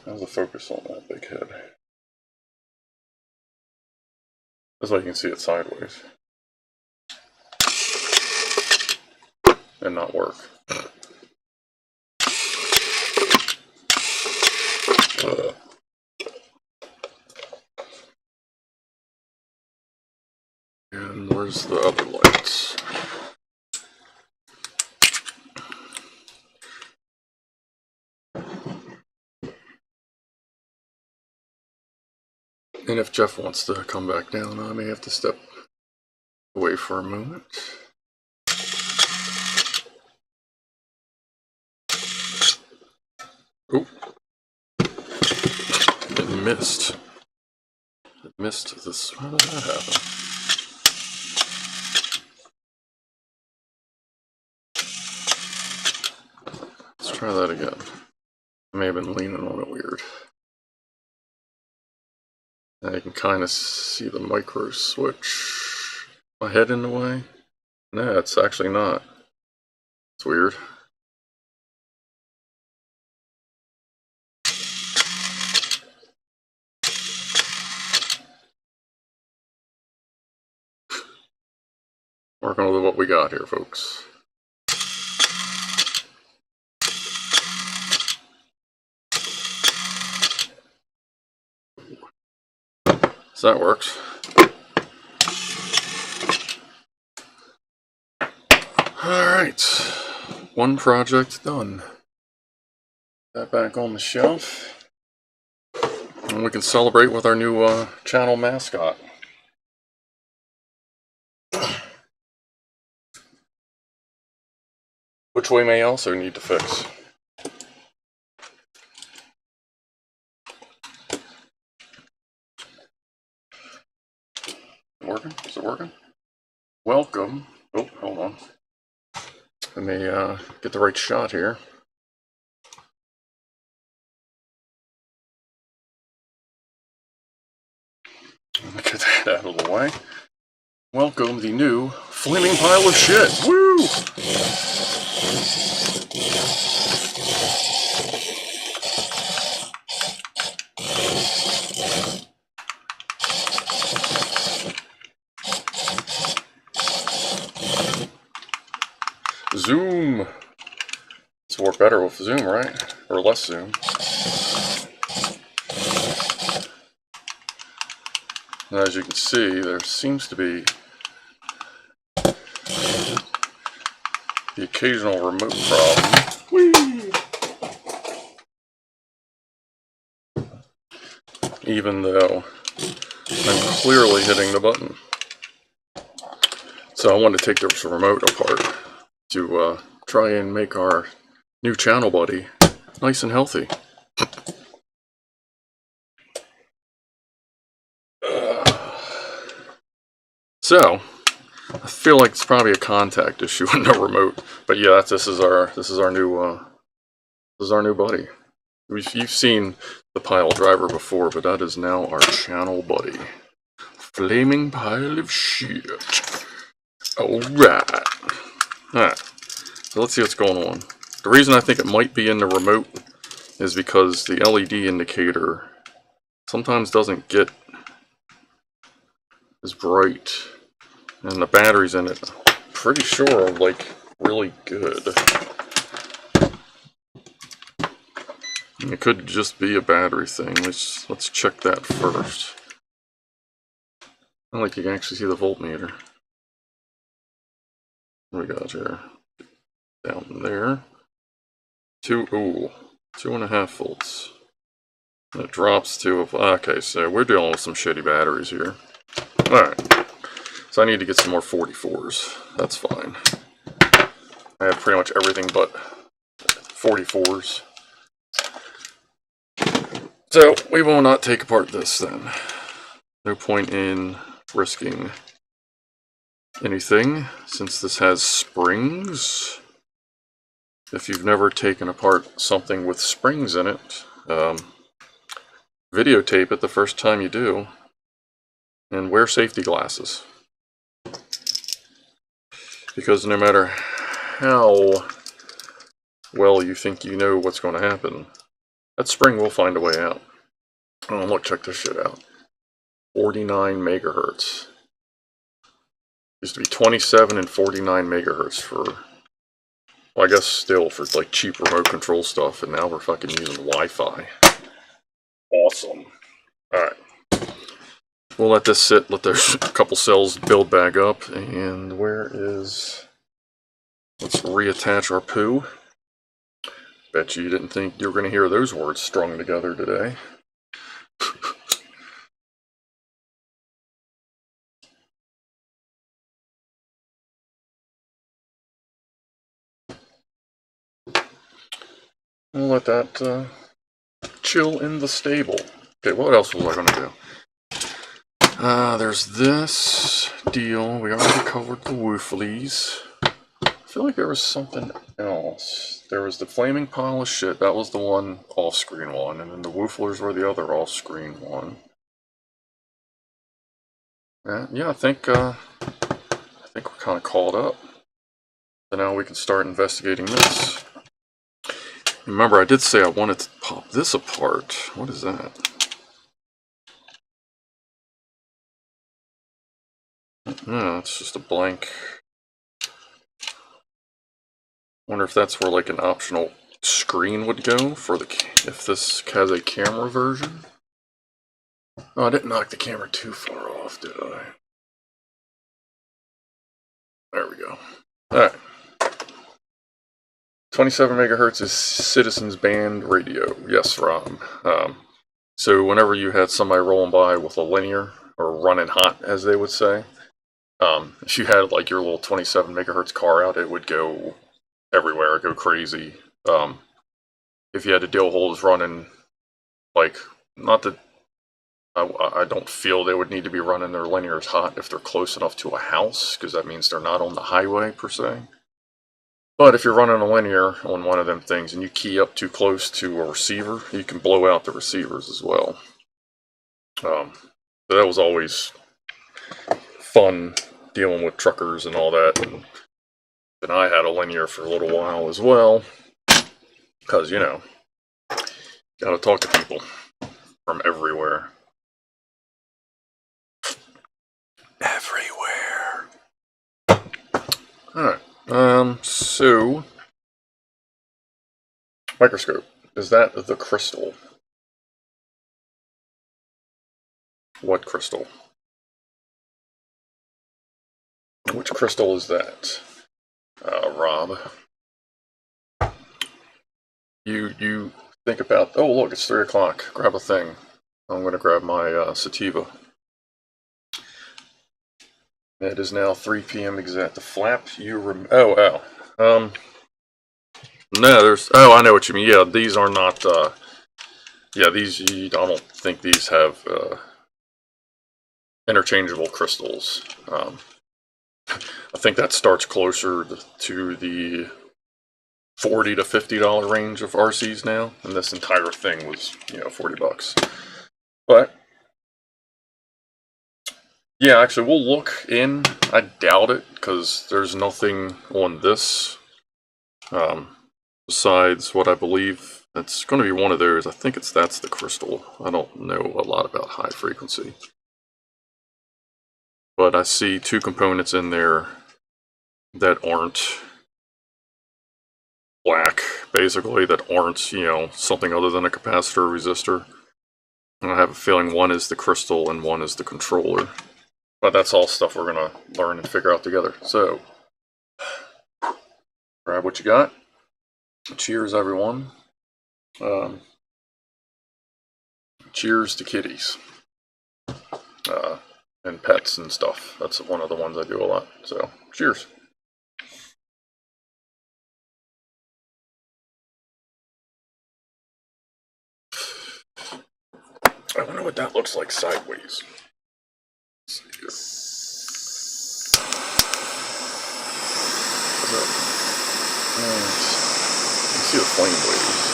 A: How's the focus on that big head? That's why you can see it sideways. And not work. And where's the other lights? And if Jeff wants to come back down, I may have to step away for a moment. Oh, it missed. It missed this. How did that happen? Let's try that again. I may have been leaning on it weird. And you can kind of see the micro switch. My head in the way? No, it's actually not. It's weird. Working with what we got here, folks. So that works. Alright, one project done. Put that back on the shelf. And we can celebrate with our new channel mascot. Which we may also need to fix. Working? Is it working? Welcome. Oh, hold on. Let me get the right shot here. Let me get that out of the way. Welcome the new flaming pile of shit. Woo! Zoom. It's work better with zoom, right? Or less zoom. And as you can see, there seems to be the occasional remote problem. Whee! Even though I'm clearly hitting the button. So I wanted to take this remote apart to try and make our new channel buddy nice and healthy. So I feel like it's probably a contact issue in the remote, but yeah, this is our new buddy. You've seen the pile driver before, but that is now our channel buddy. Flaming pile of shit. Alright. Alright. So let's see what's going on. The reason I think it might be in the remote is because the LED indicator sometimes doesn't get as bright. And the batteries in it, I'm pretty sure, are like really good. It could just be a battery thing. Let's check that first. I like you can actually see the voltmeter. What we got here? Down there. 2.5 volts. And it drops to, okay, so we're dealing with some shitty batteries here. Alright. So I need to get some more 44s. That's fine. I have pretty much everything but 44s. So we will not take apart this then. No point in risking anything since this has springs. If you've never taken apart something with springs in it, videotape it the first time you do, and wear safety glasses. Because no matter how well you think you know what's going to happen, that spring will find a way out. Oh, look, check this shit out. 49 megahertz. Used to be 27 and 49 megahertz for, well, I guess still for like cheap remote control stuff, and now we're fucking using Wi-Fi. Awesome. Alright. We'll let this sit, let those couple cells build back up, and where is... Let's reattach our poo. Bet you didn't think you were going to hear those words strung together today. We'll let that chill in the stable. Okay, what else was I going to do? There's this deal. We already covered the Whooflers. I feel like there was something else. There was the flaming pile of shit. That was the one off-screen one. And then the Wooflers were the other off-screen one. Yeah, I think we're kind of caught up. So now we can start investigating this. Remember, I did say I wanted to pop this apart. What is that? No, it's just a blank. Wonder if that's where like an optional screen would go for the, if this has a camera version. Oh, I didn't knock the camera too far off, did I? There we go. Alright. 27 megahertz is Citizens Band radio. Yes, Rob. So whenever you had somebody rolling by with a linear, or running hot, as they would say, if you had like your little 27 megahertz car out, it would go everywhere, go crazy. If you had a deal holes running, like, not that I don't feel they would need to be running their linears hot if they're close enough to a house, because that means they're not on the highway per se. But if you're running a linear on one of them things and you key up too close to a receiver, you can blow out the receivers as well. So that was always fun dealing with truckers and all that. And I had a linear for a little while as well, because, you know, gotta talk to people from everywhere. Everywhere. Alright, so, microscope. Is that the crystal? What crystal? Which crystal is that? Rob. You think about, oh look, it's 3 o'clock. Grab a thing. I'm going to grab my sativa. It is now 3 p.m. exact. The flap you no, there's, oh, I know what you mean. Yeah, these are not, yeah, these, I don't think these have, interchangeable crystals. I think that starts closer to the $40 to $50 range of RCs now, and this entire thing was, you know, $40. But yeah, actually, we'll look in. I doubt it, because there's nothing on this besides what I believe it's going to be one of those. I think that's the crystal. I don't know a lot about high frequency, but I see 2 components in there that aren't black, basically, that aren't, you know, something other than a capacitor or resistor. And I have a feeling one is the crystal and one is the controller. But that's all stuff we're going to learn and figure out together. So, grab what you got. Cheers, everyone. Cheers to kitties. And pets and stuff. That's one of the ones I do a lot. So, cheers. that looks like sideways. Let's see here. You can see the flame blades.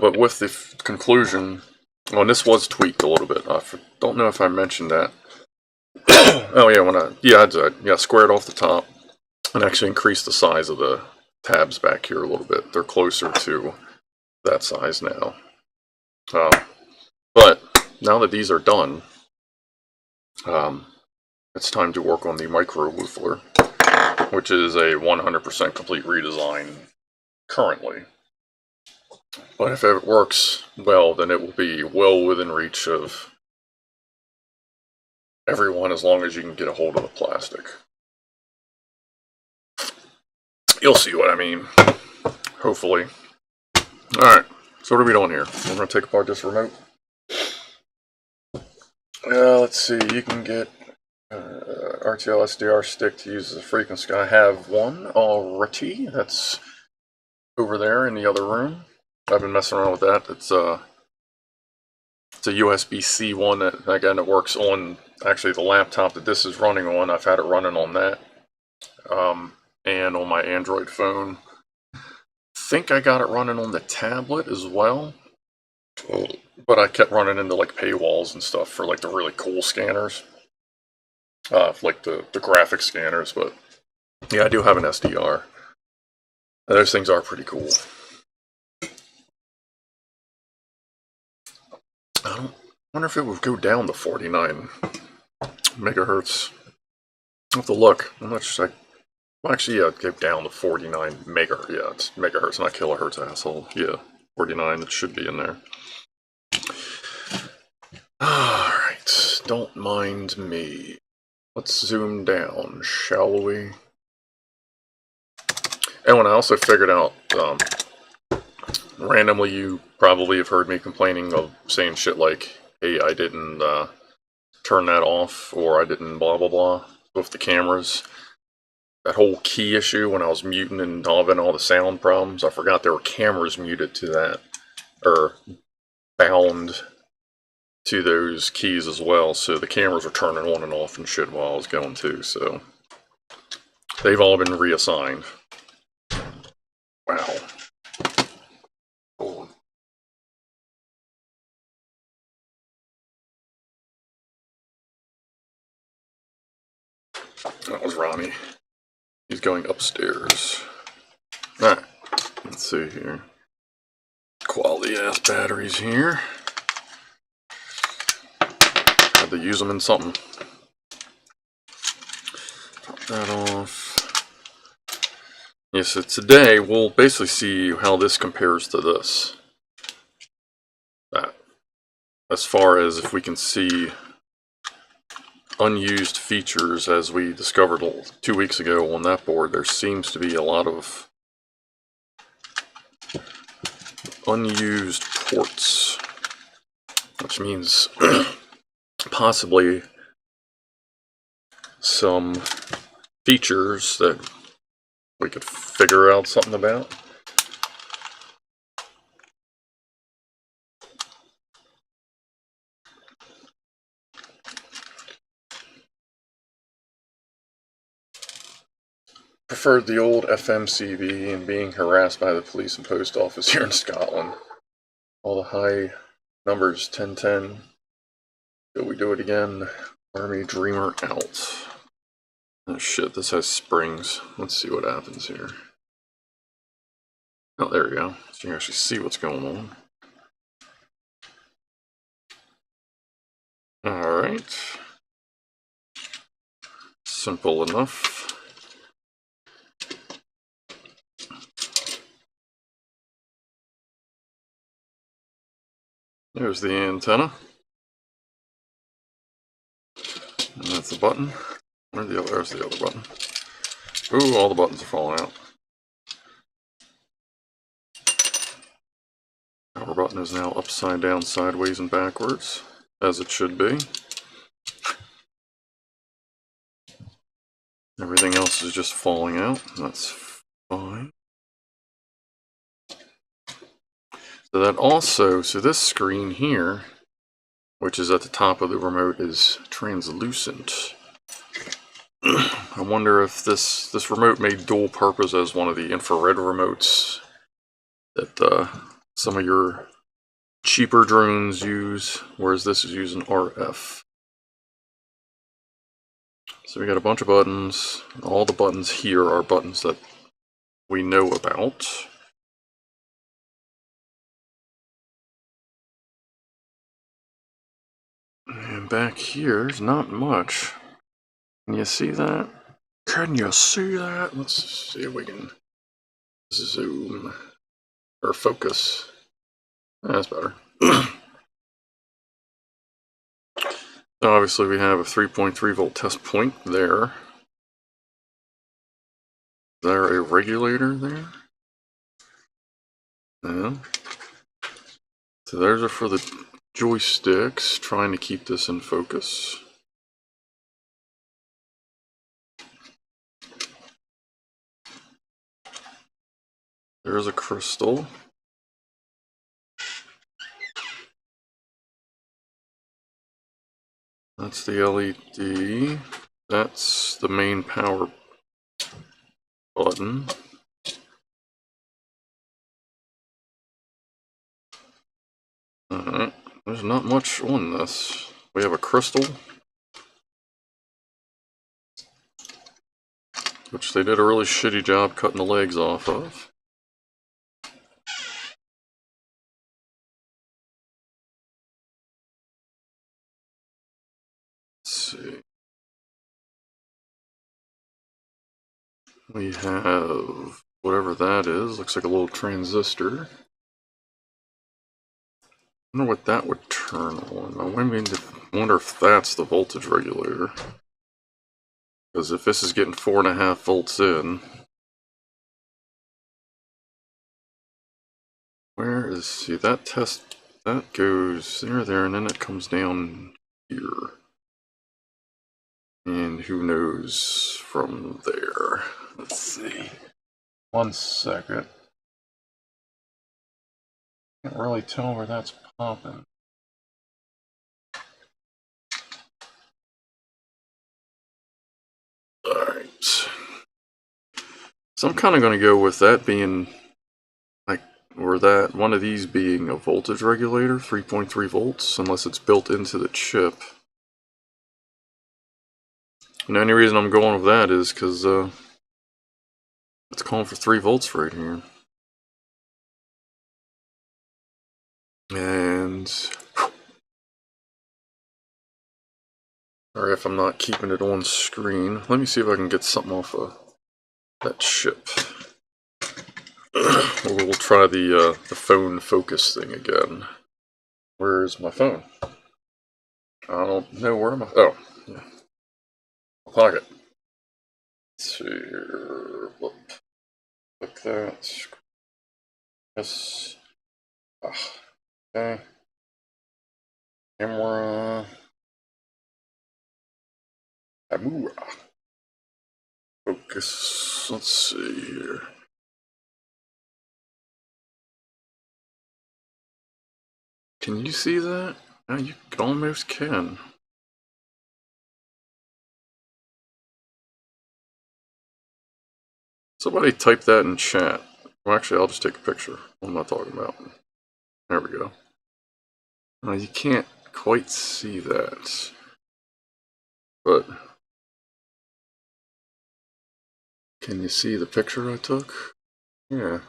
A: But with the conclusion, well, and this was tweaked a little bit. I don't know if I mentioned that. Oh yeah, I did. Yeah, squared off the top and actually increased the size of the tabs back here a little bit. They're closer to that size now. But now that these are done, it's time to work on the micro woofler, which is a 100% complete redesign currently. But if it works well, then it will be well within reach of everyone as long as you can get a hold of the plastic. You'll see what I mean, hopefully. Alright, so what are we doing here? We're going to take apart this remote. Let's see, you can get RTL SDR stick to use as a frequency. I have one already. That's over there in the other room. I've been messing around with that. It's a USB-C one that, again, it works on actually the laptop that this is running on. I've had it running on that. And on my Android phone. I think I got it running on the tablet as well. But I kept running into like paywalls and stuff for like the really cool scanners. Like the graphic scanners, but yeah, I do have an SDR. And those things are pretty cool. I wonder if it would go down to 49 megahertz. I'll have to look. I'm not sure. Well, actually, yeah, it go down to 49 megahertz. Yeah, it's megahertz, not kilohertz, asshole. Yeah, 49, it should be in there. Alright, don't mind me. Let's zoom down, shall we? And when I also figured out, randomly you probably have heard me complaining of saying shit like, hey, I didn't turn that off, or I didn't blah blah blah with the cameras. That whole key issue when I was muting and having all the sound problems, I forgot there were cameras muted to that, or bound to those keys as well, so the cameras were turning on and off and shit while I was going too, so they've all been reassigned. Wow. Oh. That was Ronnie. He's going upstairs. Alright, let's see here. Quality ass batteries here. Had to use them in something. Pop that off. Yeah, so today we'll basically see how this compares to this. As far as if we can see unused features, as we discovered 2 weeks ago on that board, there seems to be a lot of unused ports, which means possibly some features that we could figure out something about. Preferred the old FMCB and being harassed by the police and post office here in Scotland. All the high numbers, 1010. Will we do it again? Army Dreamer out. Oh shit, this has springs. Let's see what happens here. Oh, there we go. So you can actually see what's going on. Alright. Simple enough. There's the antenna. And that's the button. Where's the other? There's the other button. Ooh, all the buttons are falling out. Power button is now upside down, sideways, and backwards, as it should be. Everything else is just falling out. That's fine. So that also, so this screen here, which is at the top of the remote, is translucent. I wonder if this remote may dual purpose as one of the infrared remotes that some of your cheaper drones use, whereas this is using RF. So we got a bunch of buttons. All the buttons here are buttons that we know about. And back here, there's not much. Can you see that? Can you see that? Let's see if we can zoom or focus. That's better. So obviously we have a 3.3 volt test point there. Is there a regulator there? No. So those are for the joysticks, trying to keep this in focus. There's a crystal. That's the LED. That's the main power button. Alright, there's not much on this. We have a crystal, which they did a really shitty job cutting the legs off of. Let's see. We have whatever that is. Looks like a little transistor. I wonder what that would turn on. I wonder if that's the voltage regulator. Because if this is getting 4.5 volts in, where is, see, that test, that goes there, and then it comes down here. And who knows from there. Let's see. 1 second. Can't really tell where that's popping. Alright. So I'm kind of going to go with that being, like, or that, one of these being a voltage regulator, 3.3 volts, unless it's built into the chip. And the only reason I'm going with that is because it's calling for 3 volts right here. And or if I'm not keeping it on screen, let me see if I can get something off of that chip. We'll try the phone focus thing again. Where's my phone? I don't know where my, oh, yeah. Pocket. Let's see here. Click that. Yes. Okay. Camera. Amura. Focus. Let's see here. Can you see that? Yeah, you almost can. Somebody type that in chat. Well, actually, I'll just take a picture. What am I talking about? There we go. You can't quite see that, but can you see the picture I took? Yeah.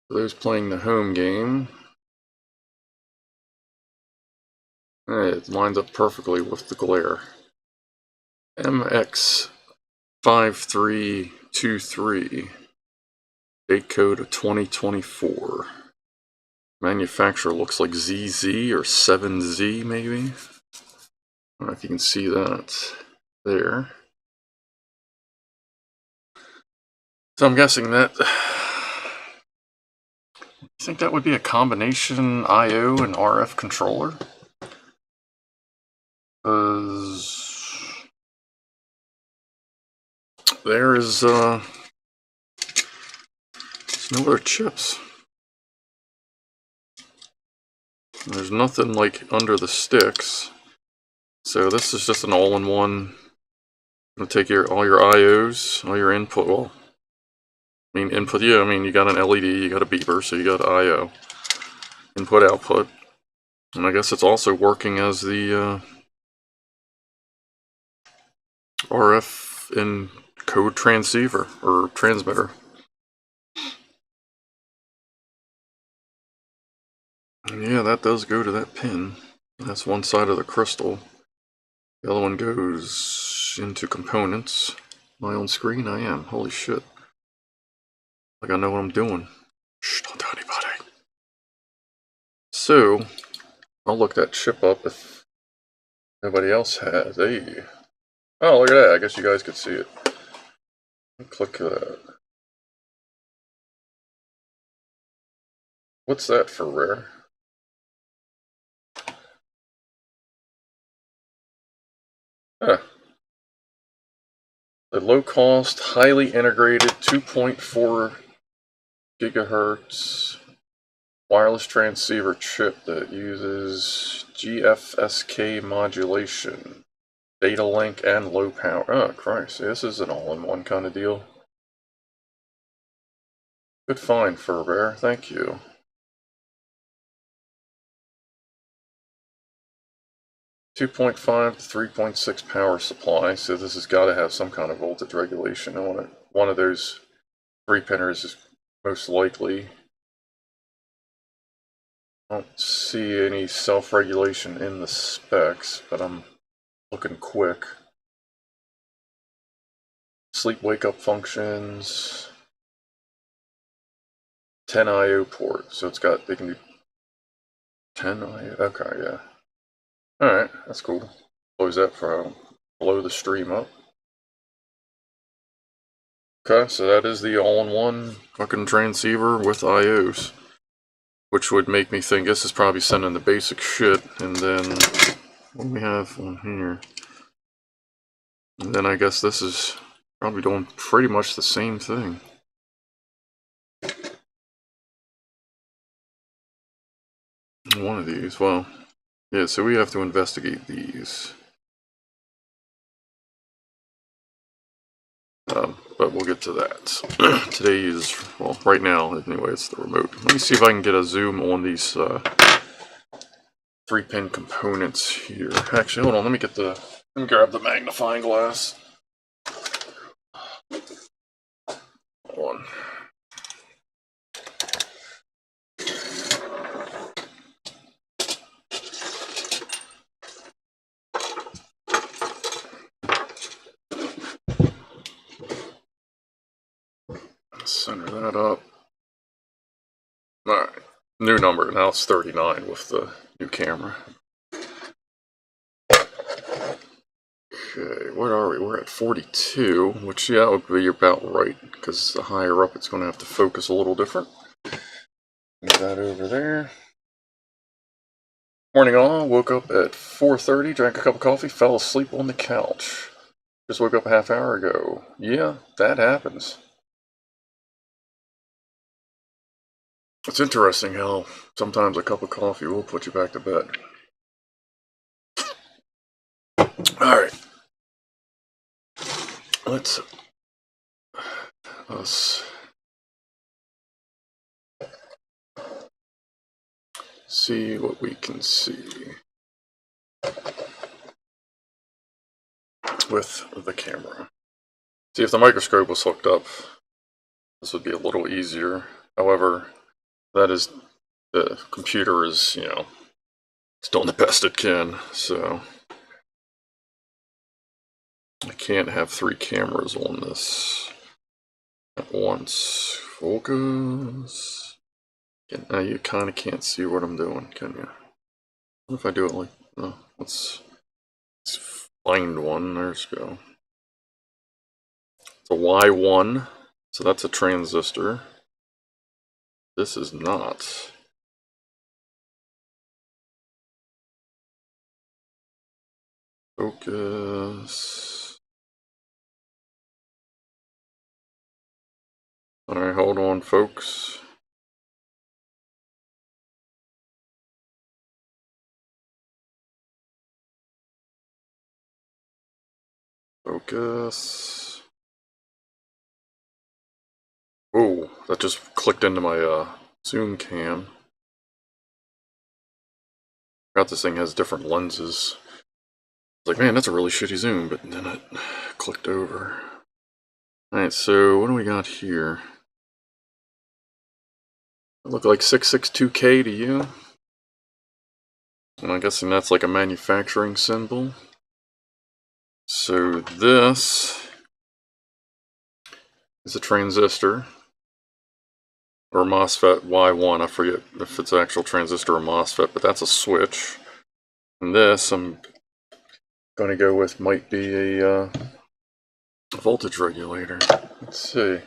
A: For those playing the home game, it lines up perfectly with the glare. MX5323, date code of 2024. Manufacturer looks like ZZ or 7Z maybe. I don't know if you can see that there. So I'm guessing that, I think that would be a combination I/O and RF controller. Because there is No other chips. There's nothing like under the sticks. So this is just an all-in-one. Gonna take all your IOs, all your input. Well, I mean input. Yeah, I mean you got an LED, you got a beeper, so you got IO, input output, and I guess it's also working as the RF encode transceiver or transmitter. And yeah, that does go to that pin. That's one side of the crystal. The other one goes into components. My own screen? I am. Holy shit. Like I know what I'm doing. Shh, don't tell anybody. So, I'll look that chip up if nobody else has. Hey. Oh, look at that. I guess you guys could see it. Click that. What's that for rare? Huh. The low-cost, highly integrated 2.4 gigahertz wireless transceiver chip that uses GFSK modulation, data link, and low power. Oh, Christ. This is an all-in-one kind of deal. Good find, Furbear. Thank you. .5 to 3.6 power supply, so this has got to have some kind of voltage regulation on it. One of those 3-pinners is most likely. I don't see any self-regulation in the specs, but I'm looking quick. Sleep wake-up functions. 10 IO port, so it's got, they can do 10 IO, okay, yeah. Alright, that's cool. Close that for blow the stream up. Okay, so that is the all-in-one fucking transceiver with IOs. Which would make me think this is probably sending the basic shit, and then what do we have on here? And then I guess this is probably doing pretty much the same thing. One of these, well, yeah, so we have to investigate these. But we'll get to that. Today is, well, right now, anyway, it's the remote. Let me see if I can get a zoom on these 3-pin components here. Actually, hold on, let me grab the magnifying glass. Hold on. Center that up. Alright, new number. Now it's 39 with the new camera. Okay, where are we? We're at 42, which, yeah, would be about right, because the higher up it's going to have to focus a little different. Move that over there. Morning all, woke up at 4:30, drank a cup of coffee, fell asleep on the couch. Just woke up a half hour ago. Yeah, that happens. It's interesting how sometimes a cup of coffee will put you back to bed. Alright. Let's see what we can see with the camera. See, if the microscope was hooked up, this would be a little easier. However, that is, the computer is, you know, it's doing the best it can, so I can't have 3 cameras on this at once. Focus. Now you kind of can't see what I'm doing, can you? What if I do it like, no, let's find one. There's go. It's a Y1, so that's a transistor. This is not. Focus. Alright, hold on, folks. Focus. Oh, that just clicked into my zoom cam. Forgot this thing has different lenses. Like, man, that's a really shitty zoom, but then it clicked over. Alright, so what do we got here? It look like 662K to you? And I'm guessing that's like a manufacturing symbol. So this is a transistor. Or MOSFET Y1, I forget if it's actual transistor or MOSFET, but that's a switch. And this, I'm going to go with, might be a voltage regulator. Let's see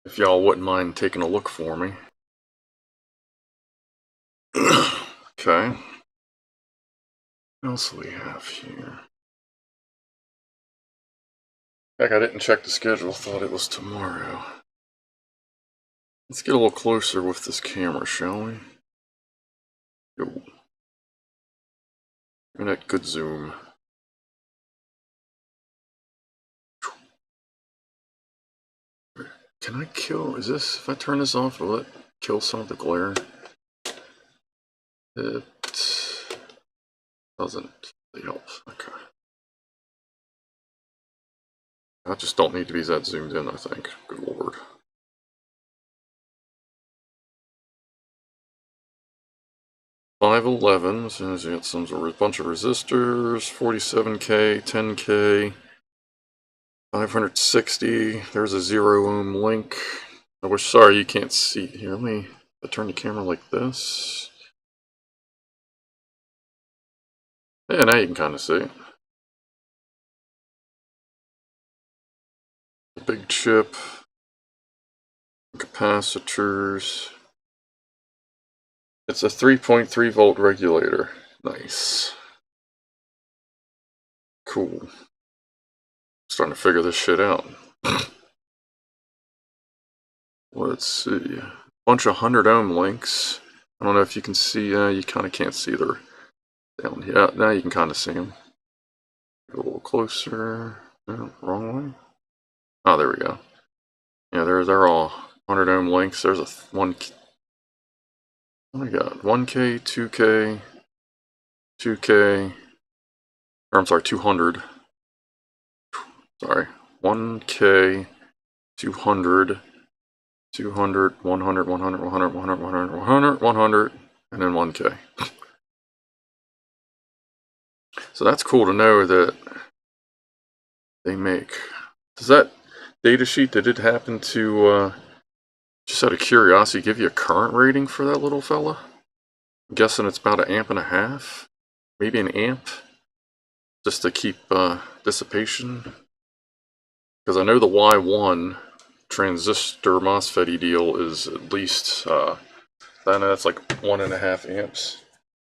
A: if y'all wouldn't mind taking a look for me. Okay. What else do we have here? Heck, I didn't check the schedule, thought it was tomorrow. Let's get a little closer with this camera, shall we? Yo. And that good zoom. Can I kill, is this, if I turn this off, will it kill some of the glare? It doesn't really help. Okay. I just don't need to be that zoomed in, I think. Good lord. $511, so you got some bunch of resistors, 47K, 10K, 560. There's a 0 ohm link. I wish, sorry, you can't see. Here, let me turn the camera like this. Yeah, now you can kind of see it. Big chip, capacitors. It's a 3.3 volt regulator. Nice. Cool. Starting to figure this shit out. Let's see. Bunch of 100 ohm links. I don't know if you can see. You kind of can't see. They're down here. Yeah, now you can kind of see them. Get a little closer. No, wrong way. Oh, there we go. Yeah, they're all 100 ohm links. There's a one. What do we got? 1K, 2K, 2K. Or I'm sorry, 200. Sorry, 1K, 200, 200, 100, 100, 100, 100, 100, 100, 100, and then 1K. So that's cool to know that they make. Does that data sheet, did it happen to, just out of curiosity, give you a current rating for that little fella? I'm guessing it's about 1.5 amps, maybe an amp, just to keep dissipation. Because I know the Y1 transistor MOSFET deal is at least, I know that's like 1.5 amps.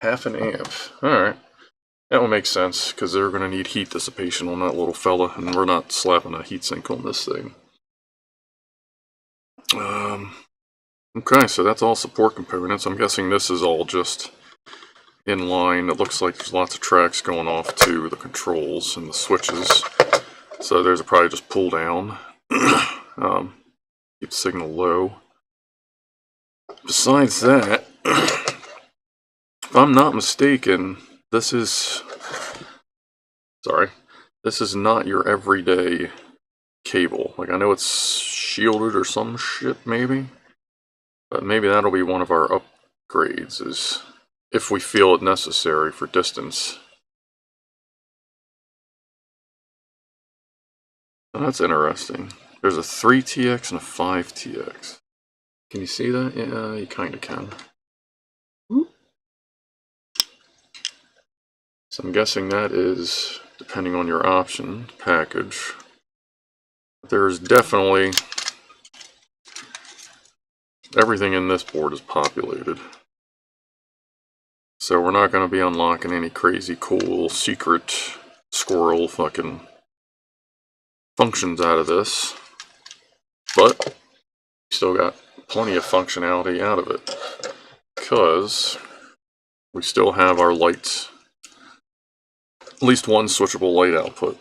A: Half an amp. Alright. That would make sense, because they're going to need heat dissipation on that little fella, and we're not slapping a heatsink on this thing. Okay, so that's all support components. I'm guessing this is all just in line. It looks like there's lots of tracks going off to the controls and the switches. So there's a probably just pull down. Keep the signal low. Besides that, if I'm not mistaken, this is not your everyday cable. Like, I know it's shielded or some shit maybe, but maybe that'll be one of our upgrades, is if we feel it necessary for distance. Oh, that's interesting. There's a 3TX and a 5TX. Can you see that? Yeah, you kind of can. So I'm guessing that is, depending on your option, package. There's definitely, everything in this board is populated. So we're not going to be unlocking any crazy cool secret squirrel fucking functions out of this. But still got plenty of functionality out of it, because we still have our lights, at least one switchable light output.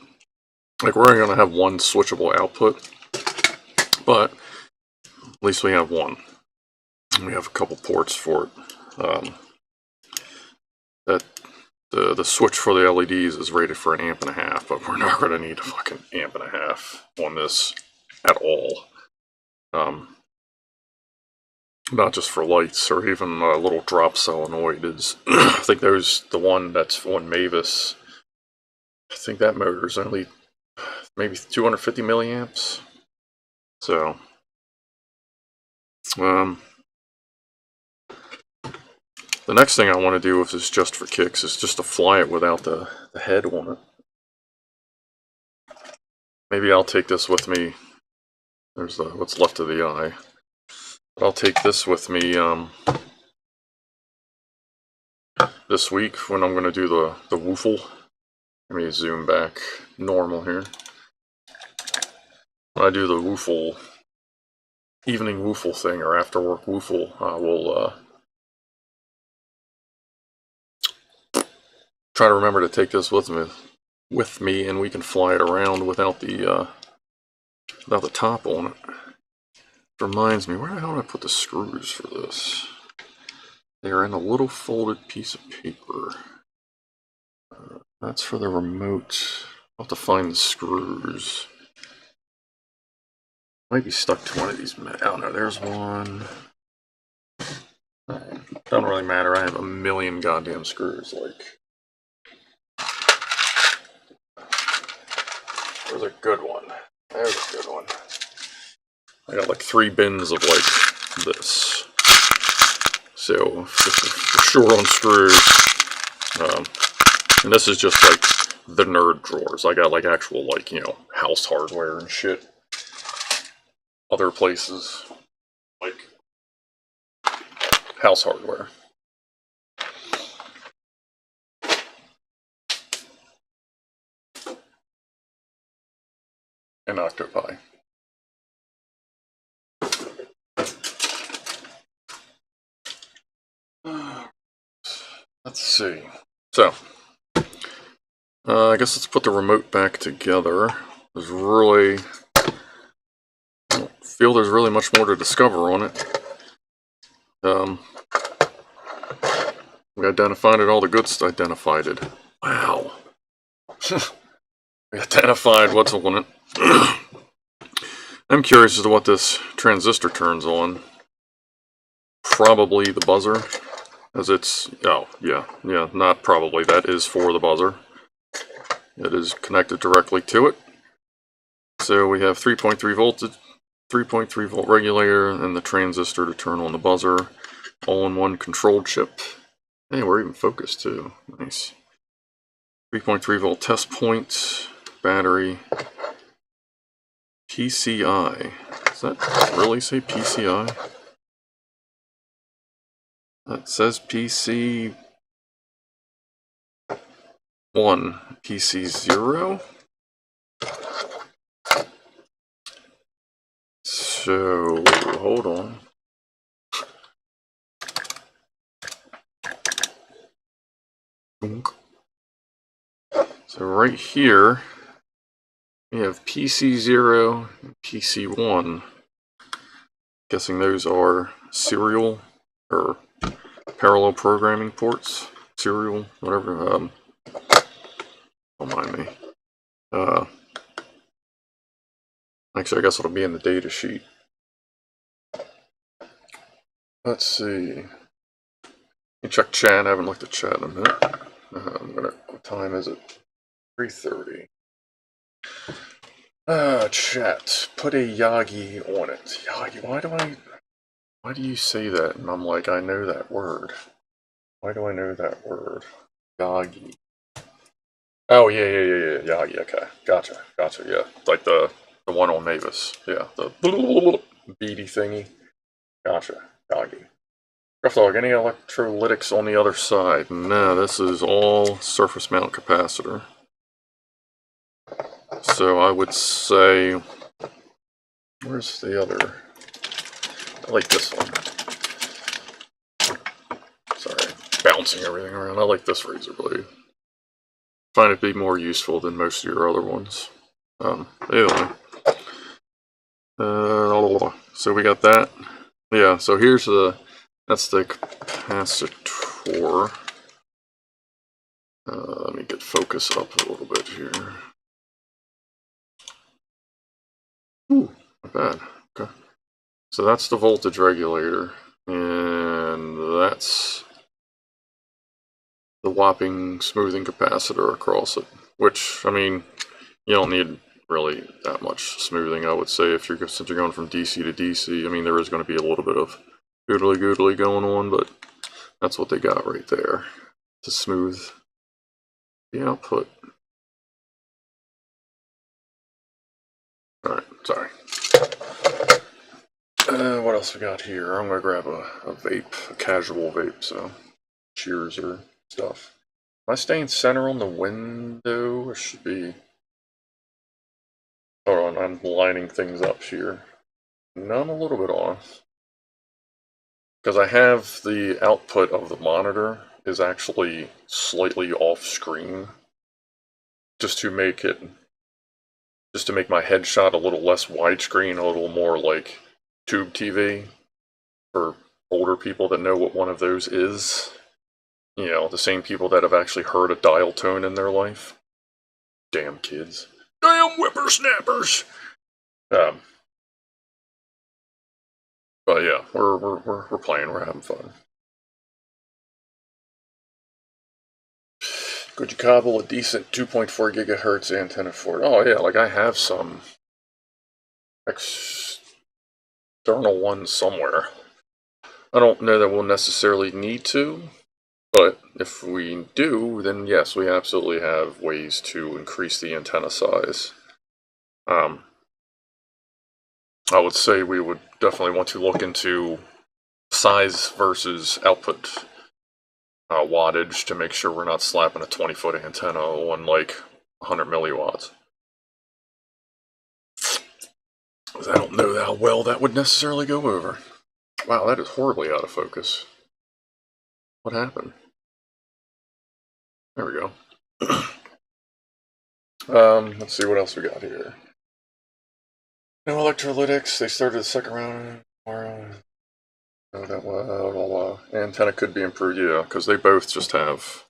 A: Like, we're only going to have one switchable output, but at least we have one. We have a couple ports for it. That the switch for the LEDs is rated for 1.5 amps, but we're not going to need a fucking 1.5 amps on this at all. Not just for lights, or even a little drop solenoid is. I think there's the one that's on Mavis. I think that motor is only maybe 250 milliamps. So, the next thing I want to do, if it's just for kicks, is just to fly it without the head on it. Maybe I'll take this with me. There's what's left of the eye. But I'll take this with me this week when I'm going to do the woofle. Let me zoom back normal here. When I do the woofle, evening woofle thing, or after work woofle, I will try to remember to take this with me, and we can fly it around without the top on it. Reminds me, where the hell did I put the screws for this? They're in a little folded piece of paper. That's for the remote. I'll have to find the screws. Might be stuck to one of these. Oh no, there's one. Doesn't really matter. I have a million goddamn screws. Like, there's a good one. There's a good one. I got like 3 bins of like this. So for sure on screws. And this is just like the nerd drawers. I got like actual, like, you know, house hardware and shit. Other places, like house hardware. And octopi. Let's see. So, I guess let's put the remote back together. I don't feel there's really much more to discover on it. We identified it, all the good stuff. Identified it. Wow. We identified what's on it. I'm curious as to what this transistor turns on. Probably the buzzer. As it's, oh, yeah, not probably, that is for the buzzer. It is connected directly to it. So we have 3.3 voltage, 3.3 volt regulator, and the transistor to turn on the buzzer, all in one control chip. Hey, we're even focused too, nice. 3.3 volt test point, battery, PCI. Does that really say PCI? That says PC 1, PC 0. So, hold on. So right here, we have PC 0 and PC 1. Guessing those are serial or parallel programming ports, serial, whatever. Don't mind me. Actually, I guess it'll be in the data sheet. Let's see. You check chat. I haven't looked at chat in a minute. What time is it? 3:30. Chat. Put a Yagi on it. Yagi. Why do you say that? And I'm like, I know that word. Why do I know that word? Yagi. Oh, yeah, Yagi, okay. Gotcha, yeah. Like the one on Mavis. Yeah, the beady thingy. Gotcha, Yagi. Gruffdog, any electrolytics on the other side? No, this is all surface mount capacitor. So I would say, where's the other? like this one. Sorry, bouncing everything around. I like this razor blade. Find it to be more useful than most of your other ones. Anyway. So we got that. Yeah, so here's that's the capacitor. Let me get focus up a little bit here. Ooh, not bad. Okay. So that's the voltage regulator, and that's the whopping smoothing capacitor across it. Which, I mean, you don't need really that much smoothing, I would say, since you're going from DC to DC. I mean, there is going to be a little bit of goodly going on, but that's what they got right there to smooth the output. Alright, sorry. What else we got here? I'm going to grab a vape, a casual vape, so cheers or stuff. Am I staying center on the window? It should be... Hold on, I'm lining things up here. No, I'm a little bit off. Because I have the output of the monitor is actually slightly off screen. Just to make my headshot a little less widescreen, a little more like tube TV for older people that know what one of those is. You know, the same people that have actually heard a dial tone in their life. Damn kids. Damn whippersnappers! But yeah, we're playing, we're having fun. Could you cobble a decent 2.4 gigahertz antenna for it? Oh yeah, like I have some external ones somewhere. I don't know that we'll necessarily need to, but if we do, then yes, we absolutely have ways to increase the antenna size. I would say we would definitely want to look into size versus output wattage to make sure we're not slapping a 20-foot antenna on like 100 milliwatts. I don't know how well that would necessarily go over. Wow, that is horribly out of focus. What happened? There we go. Let's see what else we got here. No electrolytics. They started the second round tomorrow. Oh, that well, antenna could be improved, yeah, because they both just have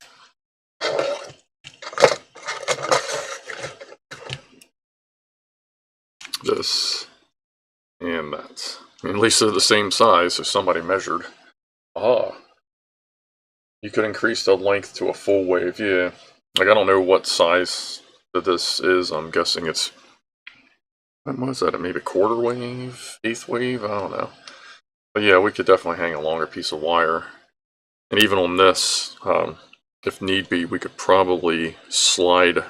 A: this and that. I mean, at least they're the same size, so somebody measured. Ah. You could increase the length to a full wave, yeah. Like, I don't know what size that this is. I'm guessing it's... What was that? Maybe quarter wave? Eighth wave? I don't know. But yeah, we could definitely hang a longer piece of wire. And even on this, if need be, we could probably slide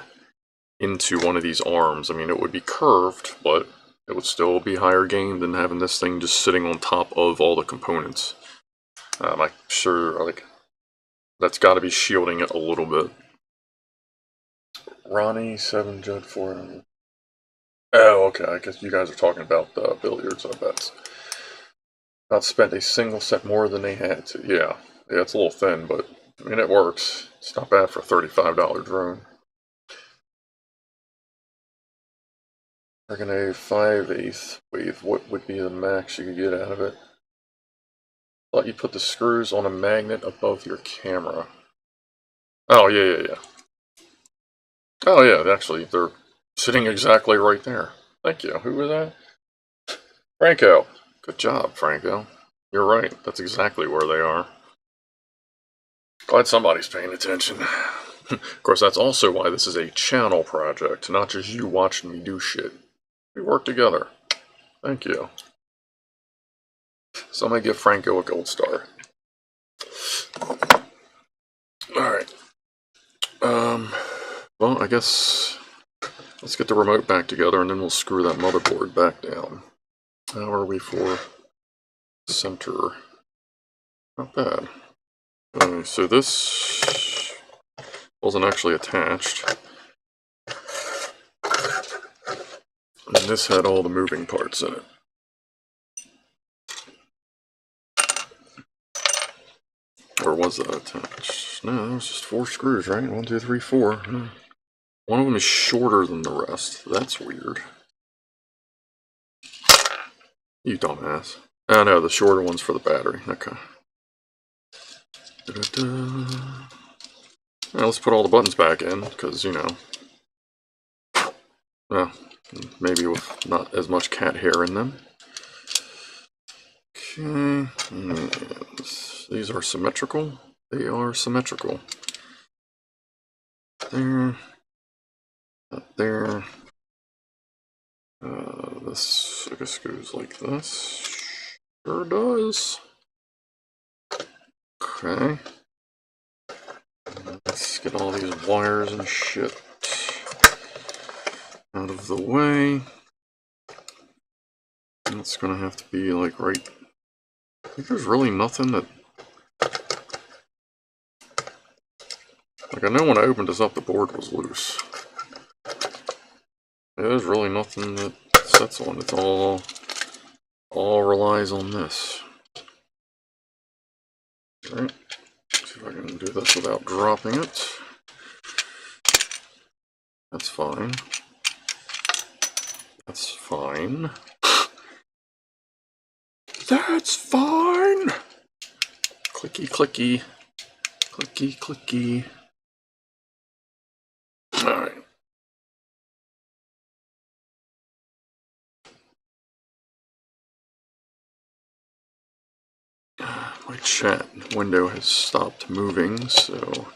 A: into one of these arms. I mean, it would be curved, but it would still be higher gain than having this thing just sitting on top of all the components. I'm sure, like, that's got to be shielding it a little bit. Ronnie, 7 Judd 4. Oh, okay, I guess you guys are talking about billiards, I bet. Not spent a single cent more than they had to. Yeah, it's a little thin, but I mean, it works. It's not bad for a $35 drone. Reckon a 5/8 wave, what would be the max you could get out of it? Thought you put the screws on a magnet above your camera. Oh, yeah. Oh, yeah, actually, they're sitting exactly right there. Thank you. Who was that? Franco. Good job, Franco. You're right. That's exactly where they are. Glad somebody's paying attention. Of course, that's also why this is a channel project, not just you watching me do shit. We work together. Thank you. So I'm going to give Franco a gold star. Alright. Well, I guess let's get the remote back together and then we'll screw that motherboard back down. How are we for center? Not bad. So this wasn't actually attached. And this had all the moving parts in it. Or was that attached? No, that was just 4 screws, right? 1, 2, 3, 4. One of them is shorter than the rest. That's weird. You dumbass. Oh no, the shorter one's for the battery. Okay. Now let's put all the buttons back in, because, you know, well, maybe with not as much cat hair in them. Okay, and these are symmetrical. They are symmetrical. There. That there. This, I guess, goes like this. Sure does. Okay. Let's get all these wires and shit out of the way. It's gonna have to be like right. I think there's really nothing that. Like, I know when I opened this up, the board was loose. There's really nothing that sets on. It's all relies on this. Alright. See if I can do this without dropping it. That's fine. That's fine. That's fine! Clicky, clicky. Clicky, clicky. Alright. My chat window has stopped moving, so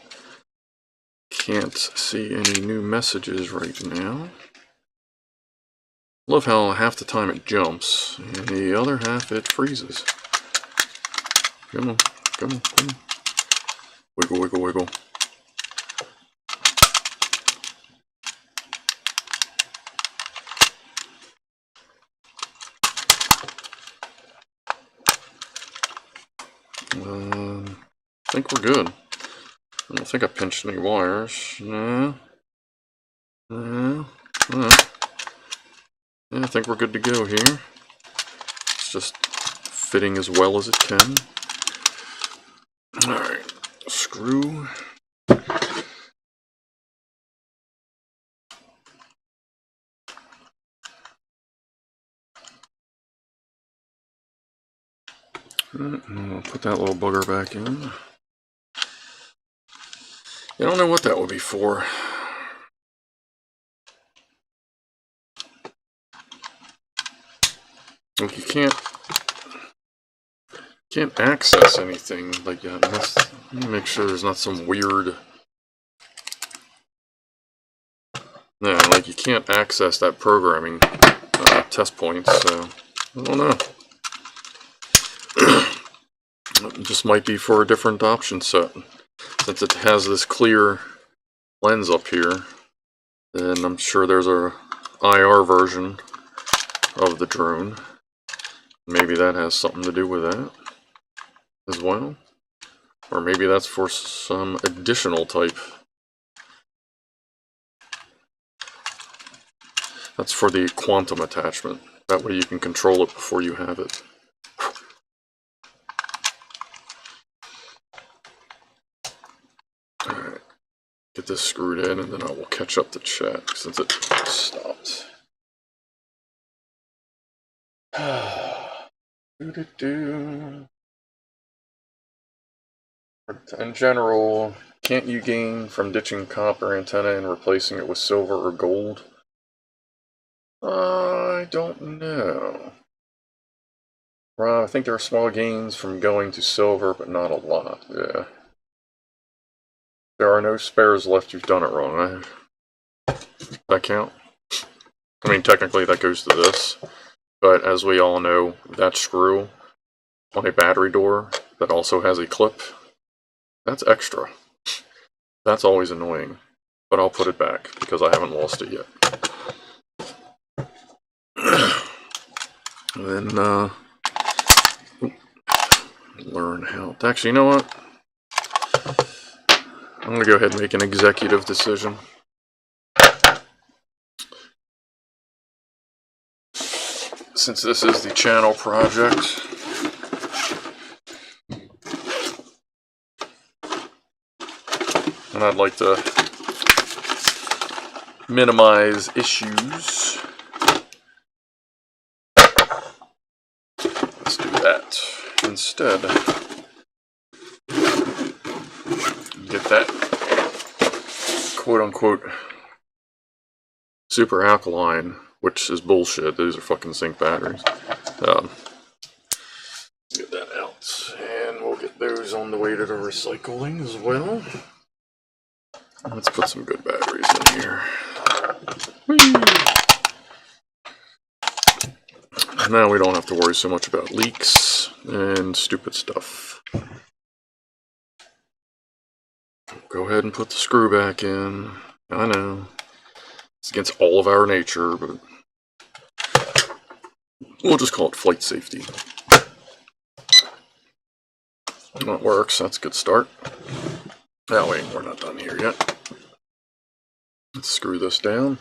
A: can't see any new messages right now. Love how half the time it jumps, and the other half it freezes. Come on, come on, come on. Wiggle, wiggle, wiggle. I think we're good. I don't think I pinched any wires. No. No. No. Yeah, I think we're good to go here. It's just fitting as well as it can. Alright. Screw. I'll put that little bugger back in. I don't know what that would be for. Like, you can't access anything like that. Let me make sure there's not some weird. No, like, you can't access that programming test points, so I don't know. It just might be for a different option set. Since it has this clear lens up here, then I'm sure there's a IR version of the drone. Maybe that has something to do with that as well. Or maybe that's for some additional type. That's for the quantum attachment. That way you can control it before you have it. Alright. Get this screwed in and then I will catch up the chat since it stopped. In general, can't you gain from ditching copper antenna and replacing it with silver or gold? I don't know. Well, I think there are small gains from going to silver, but not a lot. Yeah. There are no spares left. You've done it wrong. That count? I mean, technically that goes to this, but as we all know, that screw on a battery door that also has a clip, that's extra. That's always annoying, but I'll put it back because I haven't lost it yet. And then, learn how to, actually, you know what? I'm going to go ahead and make an executive decision. Since this is the channel project, and I'd like to minimize issues. Let's do that instead. Get that quote-unquote super alkaline, which is bullshit. These are fucking zinc batteries. Get that out, and we'll get those on the way to the recycling as well. Let's put some good batteries in here. Whee! Now we don't have to worry so much about leaks and stupid stuff. Go ahead and put the screw back in. I know it's against all of our nature, but we'll just call it flight safety. That works. That's a good start. Oh wait, we're not done here yet. Let's screw this down.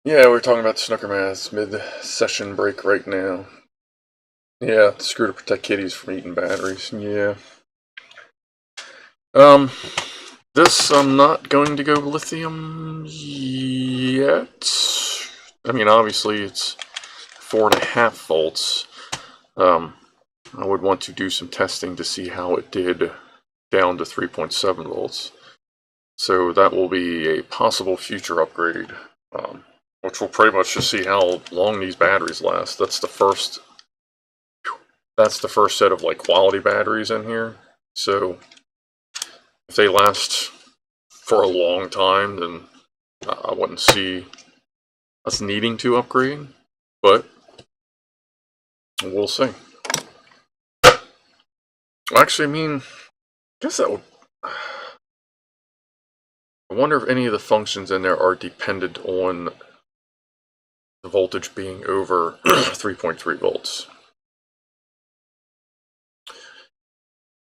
A: Yeah, we're talking about the snooker maths mid-session break right now. Yeah, screw to protect kitties from eating batteries. Yeah. This I'm not going to go lithium yet. I mean, obviously it's 4.5 volts. I would want to do some testing to see how it did down to 3.7 volts. So that will be a possible future upgrade, which will pretty much just see how long these batteries last. That's the first set of like quality batteries in here. So if they last for a long time, then I wouldn't see us needing to upgrade, but we'll see. Actually, I mean, I guess that would... I wonder if any of the functions in there are dependent on the voltage being over 3.3 volts.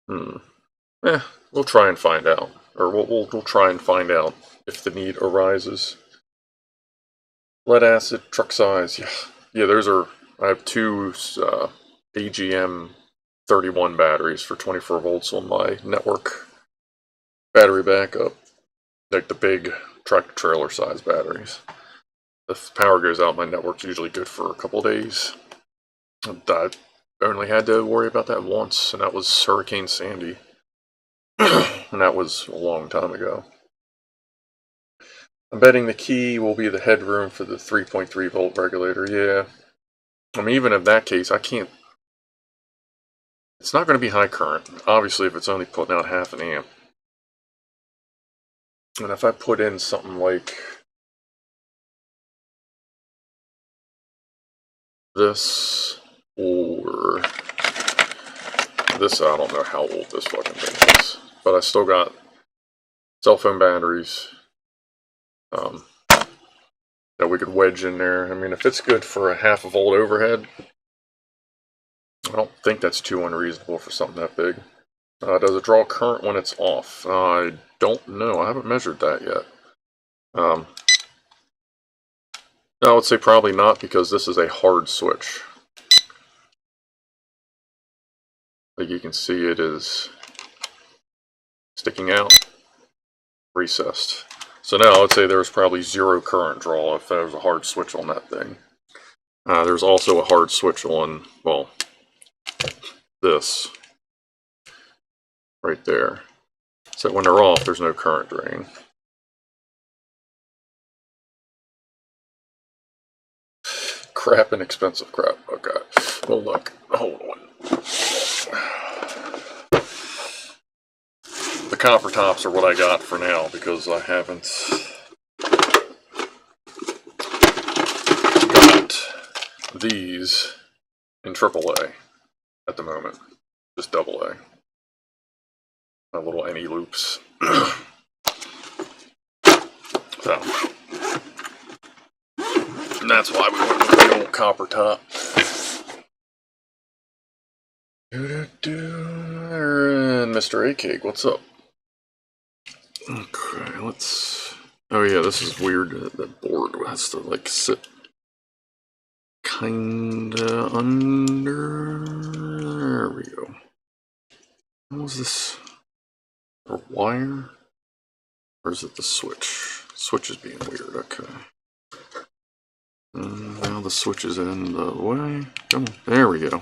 A: We'll try and find out. Or we'll try and find out if the need arises. Lead acid, truck size, yeah, those are... I have two AGM 31 batteries for 24 volts on my network battery backup. Like the big tractor trailer size batteries. If power goes out, my network's usually good for a couple days. I only had to worry about that once, and that was Hurricane Sandy. And that was a long time ago. I'm betting the key will be the headroom for the 3.3 volt regulator. Yeah. I mean, even in that case, I can't... It's not going to be high current, obviously, if it's only putting out 0.5 amp. And if I put in something like this, or this, I don't know how old this fucking thing is, but I still got cell phone batteries that we could wedge in there. I mean, if it's good for a 0.5 volt overhead, I don't think that's too unreasonable for something that big. Does it draw current when it's off? I don't know. I haven't measured that yet. I would say probably not, because this is a hard switch. Like you can see, it is sticking out, recessed. So now I would say there's probably 0 current draw if there was a hard switch on that thing. There's also a hard switch on, well, this right there. So when they're off, there's no current drain. Crap and expensive crap. Okay. Well, look. Hold on. The copper tops are what I got for now, because I haven't got these in AAA at the moment. Just AA. My little any loops. So, and that's why we went with the old copper top. And Mr. A-Cake, what's up? Okay, let's... Oh yeah, this is weird. That board has to like sit kinda under... There we go. What was this? A wire? Or is it the switch? Switch is being weird, okay. Now the switch is in the way. Come on, there we go.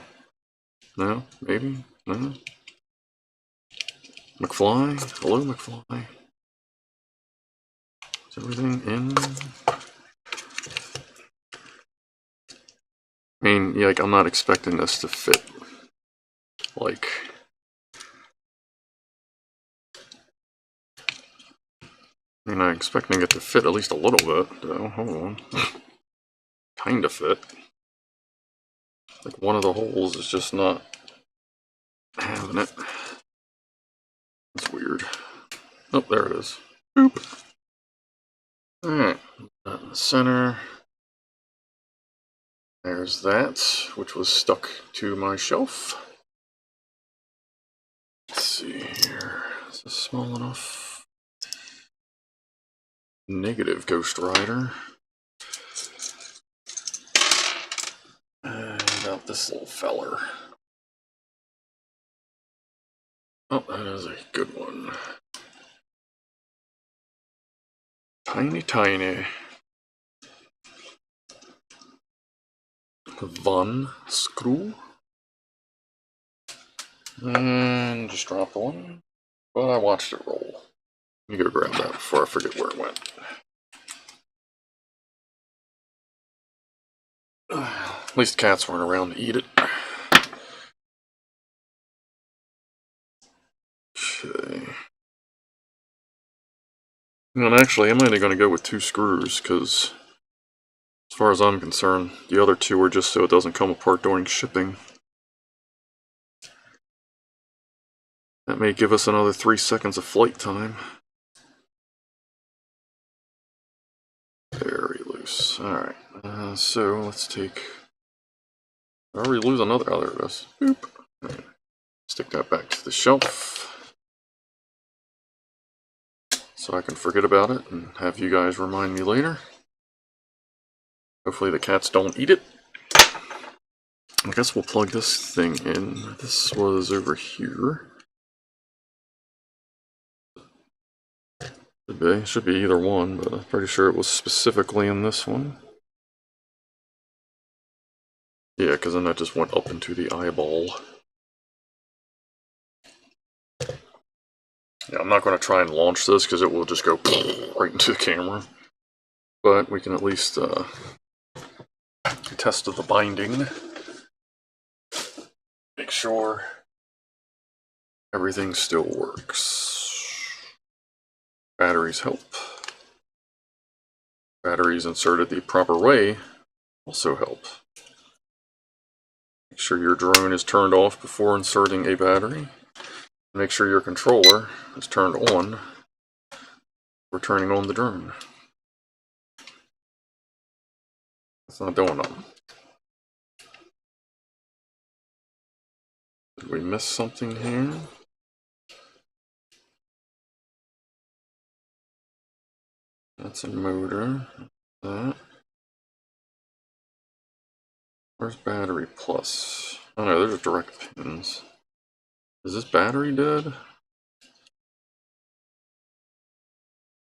A: No, maybe, no. McFly, hello McFly. Is everything in? I mean, yeah, like, I'm not expecting this to fit, like, I mean, I'm expecting it to fit at least a little bit, though. Hold on. Kinda fit. Like, one of the holes is just not having it. That's weird. Oh, there it is. Boop. Alright, that in the center. There's that, which was stuck to my shelf. Let's see here. Is this small enough? Negative Ghost Rider. And about this little feller. Oh, that is a good one. Tiny, tiny. One screw. And just dropped one. But I watched it roll. Let me go grab that before I forget where it went. At least cats weren't around to eat it. Okay. And actually, I'm only going to go with 2 screws, because as far as I'm concerned, the other 2 are just so it doesn't come apart during shipping. That may give us another 3 seconds of flight time. Very loose. Alright, so let's take... Or we lose another... Oh, there it is. Boop. Right. Stick that back to the shelf. So I can forget about it and have you guys remind me later. Hopefully the cats don't eat it. I guess we'll plug this thing in. This was over here. Should be either one, but I'm pretty sure it was specifically in this one. Yeah, because then that just went up into the eyeball. Yeah, I'm not going to try and launch this because it will just go right into the camera. But we can at least test the binding. Make sure everything still works. Batteries help. Batteries inserted the proper way also help. Make sure your drone is turned off before inserting a battery. Make sure your controller is turned on before turning on the drone. It's not doing nothing. Did we miss something here? That's a motor. That. Where's battery plus? Oh no, there's direct pins. Is this battery dead?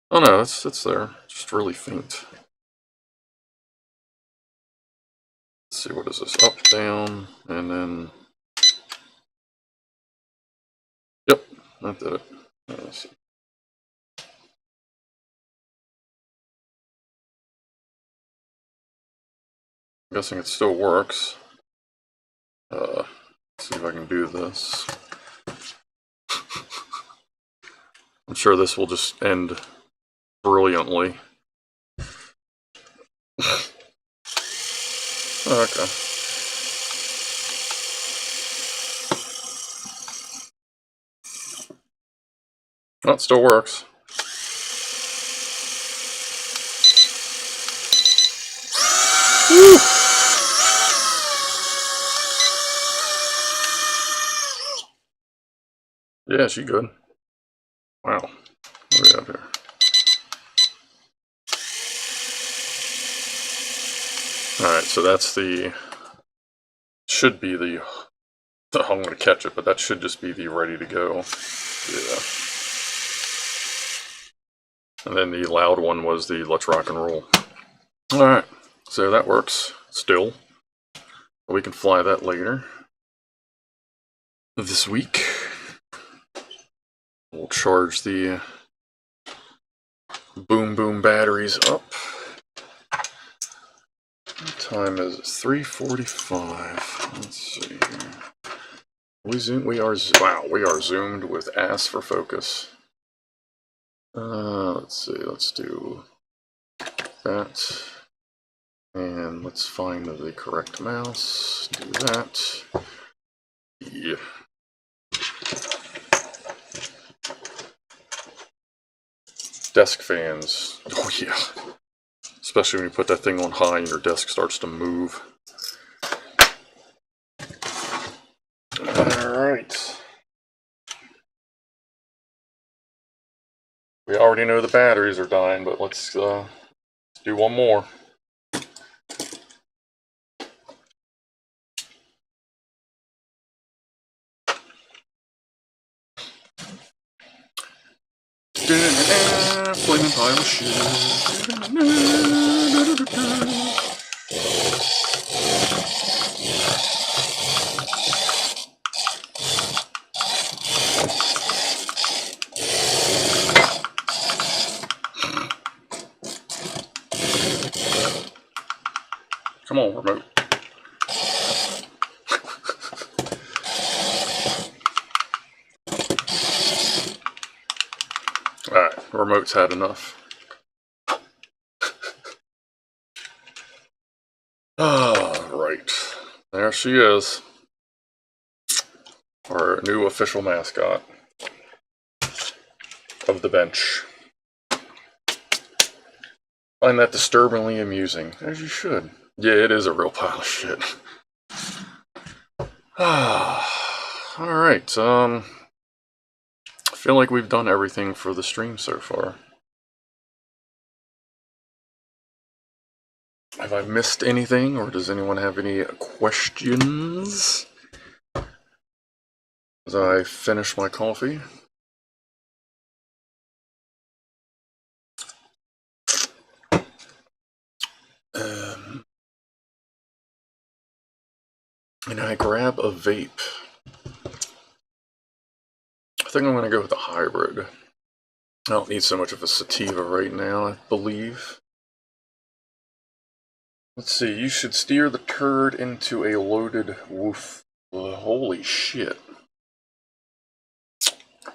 A: Oh no, it's there. Just really faint. Let's see, what is this? Up, down, and then... Yep, that did it. Let's see. I'm guessing it still works. Let's see if I can do this. I'm sure this will just end brilliantly. Okay. Oh, it still works. Woo! Yeah, she good. Wow. What do we have here? Alright, so that's the... Should be the... I'm going to catch it, but that should just be the ready to go. Yeah. And then the loud one was the Let's Rock and Roll. Alright, so that works still. We can fly that later. This week, we'll charge the Boom Boom batteries up. What time is it? 3:45. Let's see here. We are zoomed with ass for focus. Let's see, let's do that. And let's find the correct mouse. Do that. Yeah. Desk fans. Oh yeah. Especially when you put that thing on high and your desk starts to move. Alright. We already know the batteries are dying, but let's do one more. Flaming pile of shit. Come on, remote. Alright, remote's had enough. Right. There she is. Our new official mascot of the bench. Find that disturbingly amusing, as you should. Yeah, it is a real pile of shit. Alright, I feel like we've done everything for the stream so far. Have I missed anything, or does anyone have any questions as I finish my coffee? And I grab a vape. I think I'm going to go with the hybrid. I don't need so much of a sativa right now, I believe. Let's see, you should steer the turd into a loaded woof. Holy shit.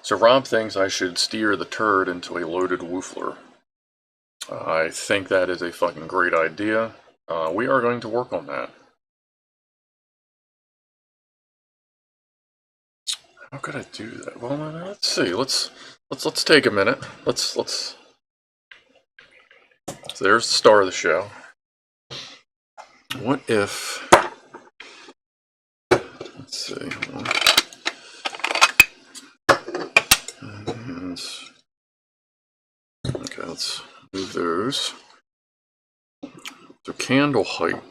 A: So Rob thinks I should steer the turd into a loaded woofler. I think that is a fucking great idea. We are going to work on that. How could I do that? Well, let's see. Let's take a minute. So there's the star of the show. What if? Let's see. And, okay, let's move those. So candle height.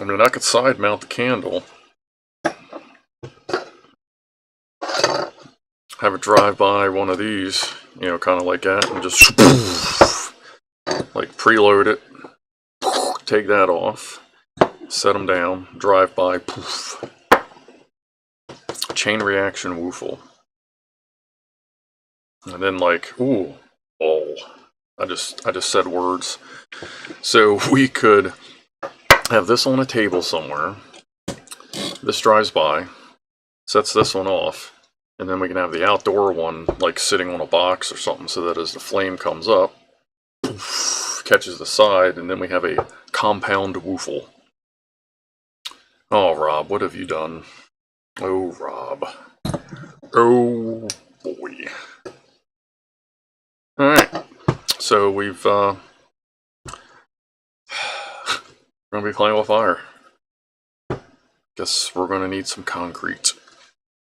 A: I mean, I could side mount the candle. Have it drive by one of these, you know, kind of like that, and just like preload it, take that off, set them down, drive by, poof. Chain reaction woofle. And then like, ooh, oh, I just said words. So we could have this on a table somewhere. This drives by, sets this one off, and then we can have the outdoor one like sitting on a box or something, so that as the flame comes up, poof, catches the side, and then we have a compound woofle. Oh, Rob, what have you done? Oh, Rob. Oh, boy. Alright, so we've, we're gonna be playing with fire. Guess we're gonna need concrete.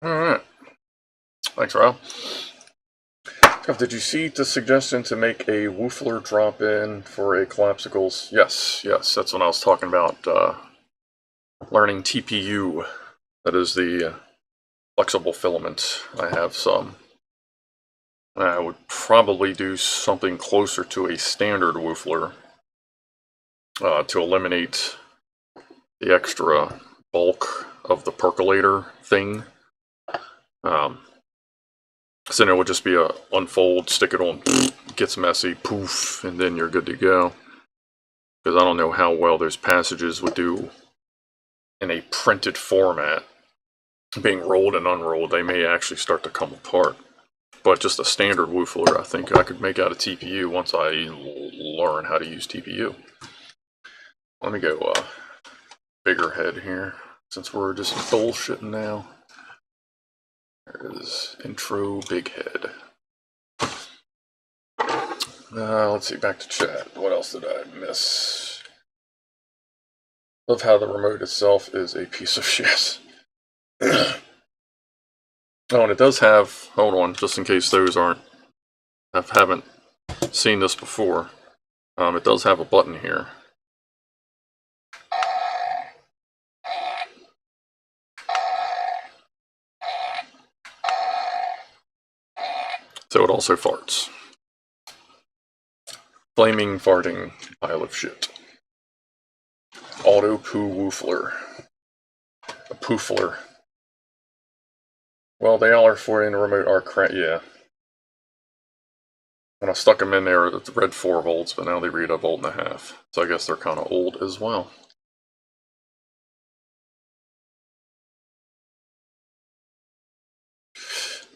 A: Alright. Thanks, Rob. Did you see the suggestion to make a Woofler drop-in for a Collapsicles? Yes, that's when I was talking about learning TPU. That is the flexible filament. I have some. I would probably do something closer to a standard Woofler to eliminate the extra bulk of the percolator thing. So then it would just be a unfold, stick it on, gets messy, poof, and then you're good to go. Because I don't know how well those passages would do in a printed format. Being rolled and unrolled, they may actually start to come apart. But just a standard Woofler, I think I could make out a TPU once I learn how to use TPU. Let me go bigger head here, since we're just bullshitting now. There it is, intro big head. Let's see, back to chat. What else did I miss? Love how the remote itself is a piece of shit. Oh, and it does have, hold on, just in case those haven't seen this before. It does have a button here. So it also farts. Flaming farting pile of shit. Auto poo woofler. A poofler. Well, they all are for in the remote are crap, yeah. When I stuck them in there, it read 4 volts, but now they read a volt and a half. So I guess they're kind of old as well.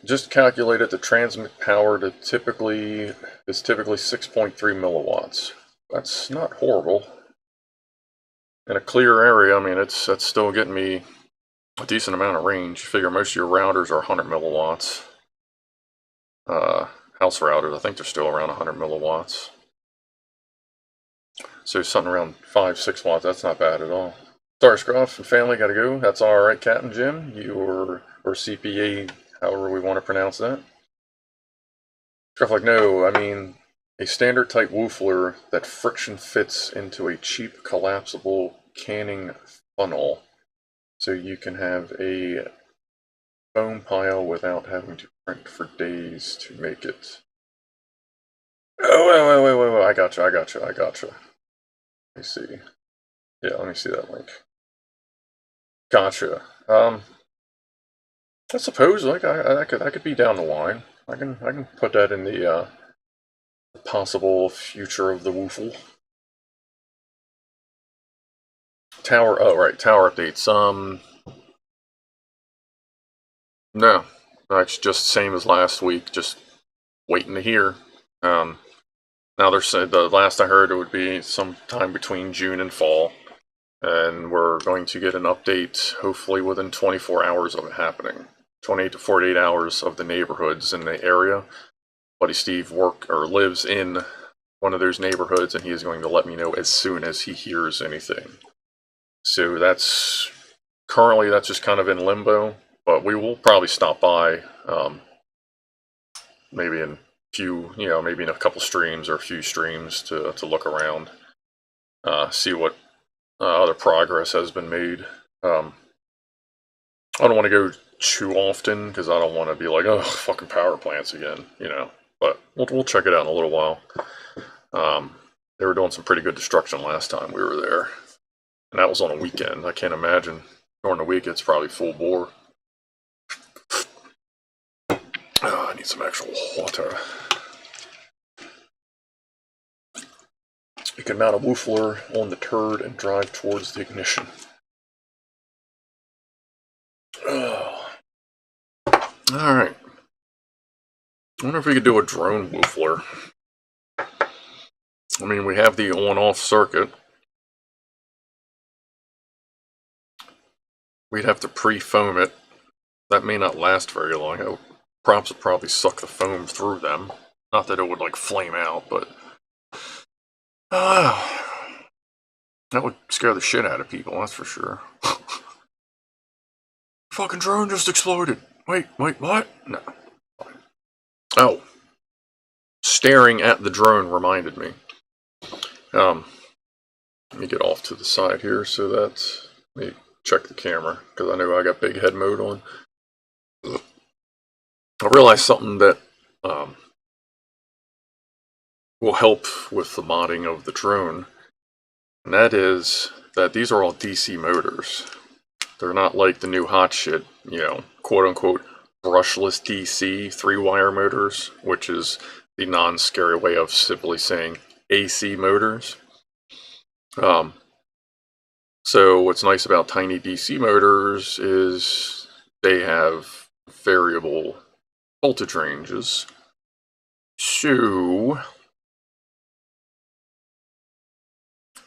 A: Just calculated the transmit power to is typically 6.3 milliwatts. That's not horrible. In a clear area, I mean, that's still getting me a decent amount of range. You figure most of your routers are 100 milliwatts. House routers, I think they're still around 100 milliwatts. So something around 5-6 watts, that's not bad at all. Sorry, Scruff and family, gotta go. That's alright, Captain Jim. Or CPA, however we want to pronounce that. Scruff like, no, I mean a standard type Woofler that friction fits into a cheap collapsible canning funnel. So you can have a foam pile without having to print for days to make it. Oh, wait, I gotcha. Let me see. Yeah, let me see that link. Gotcha. I suppose like I could be down the line. I can put that in the possible future of the Woofle. Tower. Oh right, tower updates. No, it's just same as last week. Just waiting to hear. Now they're saying the last I heard it would be sometime between June and fall, and we're going to get an update hopefully within 24 hours of it happening. 28 to 48 hours of the neighborhoods in the area. Buddy Steve lives in one of those neighborhoods, and he is going to let me know as soon as he hears anything. So that's just kind of in limbo, but we will probably stop by, maybe in maybe in a couple streams or a few streams to look around, see what other progress has been made. I don't want to go too often because I don't want to be like, oh, fucking power plants again, But we'll check it out in a little while. They were doing some pretty good destruction last time we were there, and that was on a weekend. I can't imagine during the week it's probably full bore. Oh, I need some actual water. You can mount a Woofler on the turd and drive towards the ignition. Oh. Alright. I wonder if we could do a drone Woofler. I mean, we have the on-off circuit. We'd have to pre-foam it. That may not last very long. Props would probably suck the foam through them. Not that it would, like, flame out, but... that would scare the shit out of people, that's for sure. Fucking drone just exploded. Wait, what? No. Oh. Staring at the drone reminded me. Let me get off to the side here so that... Let me check the camera, because I know I got big head mode on. I realized something that will help with the modding of the drone, and that is that these are all DC motors. They're not like the new hot shit, you know, quote unquote, brushless DC 3-wire motors, which is the non-scary way of simply saying AC motors. So what's nice about tiny DC motors is they have variable voltage ranges. So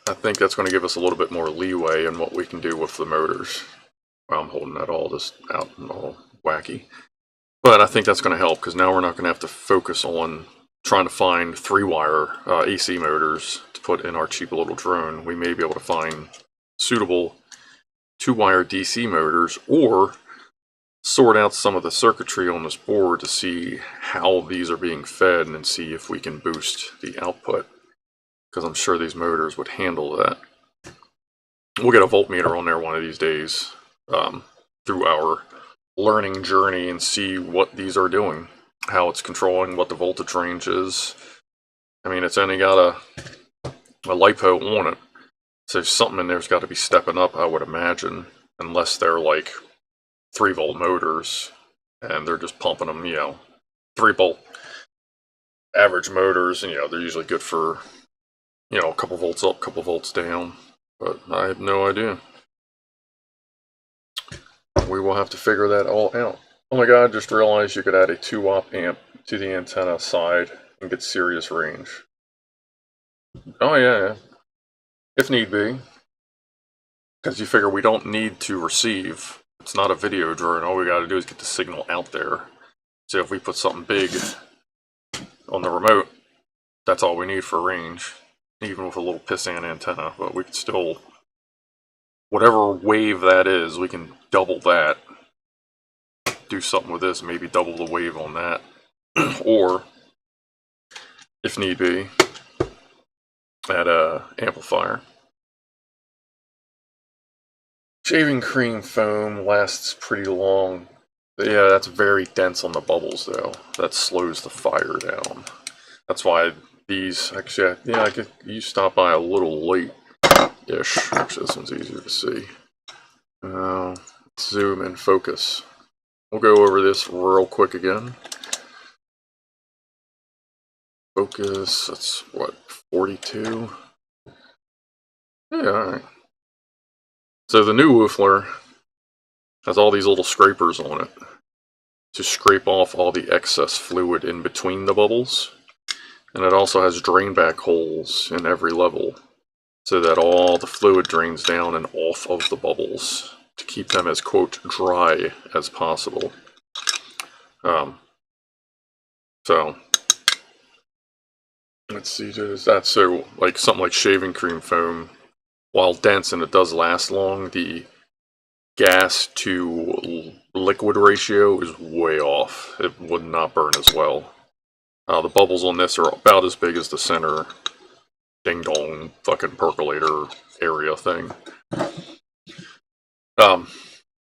A: I think that's going to give us a little bit more leeway in what we can do with the motors. Well, I'm holding that all just out and all wacky. But I think that's going to help, because now we're not going to have to focus on trying to find 3-wire AC motors to put in our cheap little drone. We may be able to find suitable 2-wire DC motors, or sort out some of the circuitry on this board to see how these are being fed and see if we can boost the output, because I'm sure these motors would handle that. We'll get a voltmeter on there one of these days through our learning journey and see what these are doing, how it's controlling, what the voltage range is. I mean, it's only got a LiPo on it, so something in there's got to be stepping up, I would imagine, unless they're like 3-volt motors and they're just pumping them, you know, 3-volt average motors, and you know, they're usually good for, you know, a couple volts up, a couple volts down, but I have no idea. We will have to figure that all out. Oh my god, just realized you could add a 2-op amp to the antenna side and get serious range. Oh yeah, if need be. Because you figure we don't need to receive. It's not a video drone, all we gotta do is get the signal out there. So if we put something big on the remote, that's all we need for range. Even with a little pissant antenna, but we could still, whatever wave that is, we can double that. Do something with this, maybe double the wave on that. Or, if need be, add a amplifier. Shaving cream foam lasts pretty long. Yeah, that's very dense on the bubbles though. That slows the fire down. That's why these, actually, yeah, I guess you stop by a little late-ish. Actually, this one's easier to see. Zoom and focus. We'll go over this real quick again. Focus, that's what, 42? Yeah, alright. So the new Woofler has all these little scrapers on it to scrape off all the excess fluid in between the bubbles. And it also has drain back holes in every level so that all the fluid drains down and off of the bubbles to keep them as, quote, dry as possible. So, let's see, is that so, like something like shaving cream foam, while dense and it does last long, the gas to liquid ratio is way off. It would not burn as well. The bubbles on this are about as big as the center ding-dong fucking percolator area thing.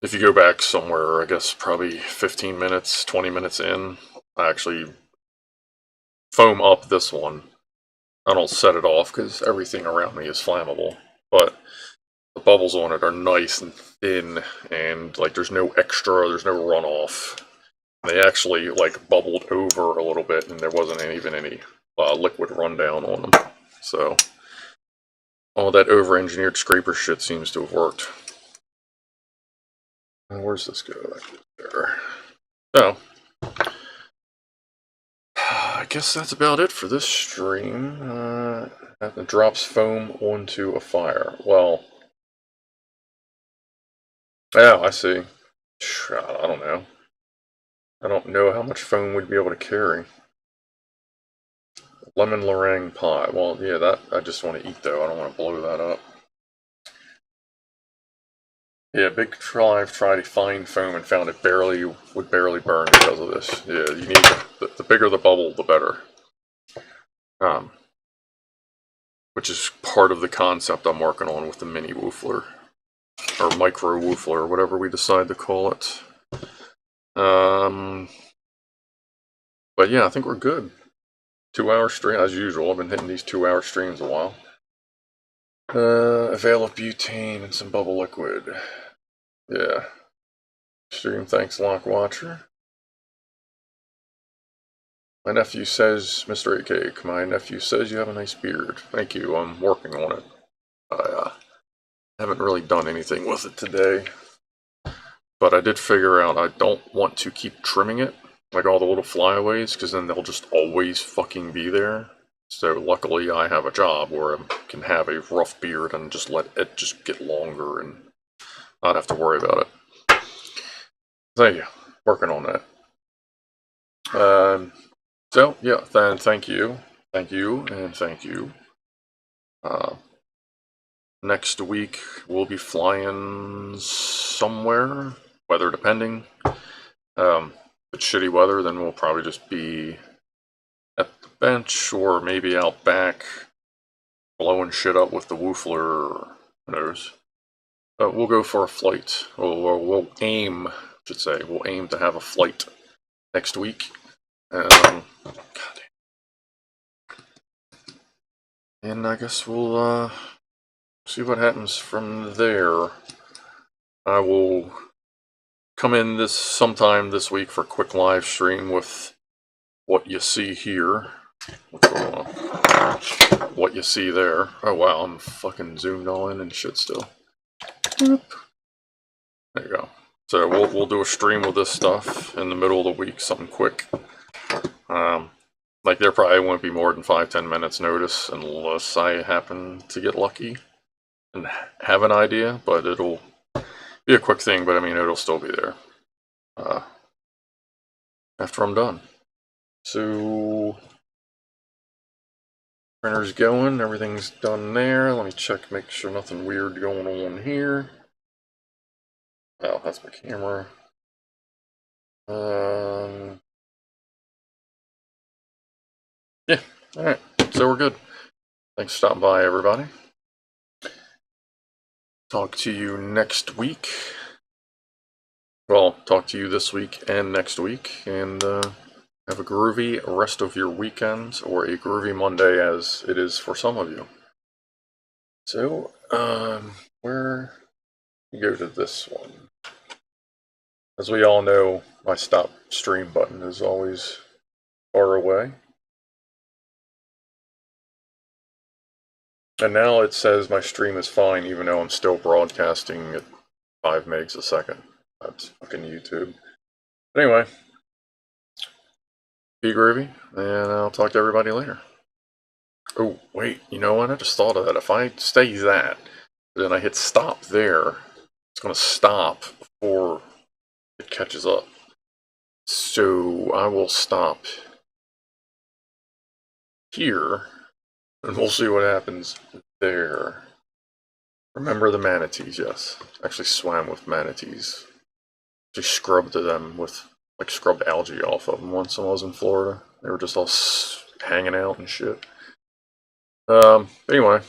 A: If you go back somewhere, I guess probably 15 minutes, 20 minutes in, I actually foam up this one. I don't set it off because everything around me is flammable, but the bubbles on it are nice and thin, and like there's no extra, there's no runoff. They actually like bubbled over a little bit, and there wasn't even any liquid rundown on them. So all that over-engineered scraper shit seems to have worked. Where's this go? There. Oh. I guess that's about it for this stream. It drops foam onto a fire. Well, oh, I see. I don't know. I don't know how much foam we'd be able to carry. Lemon meringue pie. Well, yeah, that I just want to eat though. I don't want to blow that up. Yeah, big tried to find foam and found it would barely burn because of this. Yeah, you need the bigger the bubble, the better. Which is part of the concept I'm working on with the mini Woofler, or micro Woofler, or whatever we decide to call it. But yeah, I think we're good. 2-hour stream, as usual. I've been hitting these 2-hour streams a while. A veil of butane and some bubble liquid. Yeah. Stream thanks, Lock Watcher. My nephew says, Mr. A-Cake, my nephew says you have a nice beard. Thank you, I'm working on it. I haven't really done anything with it today. But I did figure out I don't want to keep trimming it, like all the little flyaways, because then they'll just always fucking be there. So luckily I have a job where I can have a rough beard and just let it just get longer and not have to worry about it. So yeah, working on that. So yeah, then thank you, and thank you. Next week we'll be flying somewhere, weather depending. If it's shitty weather, then we'll probably just be at the bench or maybe out back blowing shit up with the Woofler, or who knows. But we'll go for a flight. We'll aim, I should say, we'll aim to have a flight next week. And I guess we'll see what happens from there. I will come in sometime this week for a quick live stream with what you see here. What's going on? What you see there. Oh wow, I'm fucking zoomed all in and shit still. Boop. There you go. So we'll do a stream with this stuff in the middle of the week, something quick. Like there probably won't be more than 5-10 minutes notice unless I happen to get lucky and have an idea, but it'll be a quick thing, but I mean it'll still be there after I'm done. So printer's going, everything's done there. Let me check, make sure nothing weird going on here. Oh, that's my camera. Yeah, alright, so we're good. Thanks for stopping by, everybody. Talk to you next week. Well, talk to you this week and next week, and have a groovy rest of your weekend, or a groovy Monday as it is for some of you. So, where you go to this one? As we all know, my stop stream button is always far away. And now it says my stream is fine even though I'm still broadcasting at 5 megs a second. That's fucking YouTube. But anyway, be groovy, and I'll talk to everybody later. Oh, wait, you know what? I just thought of that. If I stay that, then I hit stop there, it's going to stop before it catches up. So I will stop here, and we'll see what happens there. Remember the manatees, yes. Actually swam with manatees. Actually scrubbed them with, like, scrubbed algae off of them once when I was in Florida. They were just all hanging out and shit. Anyway.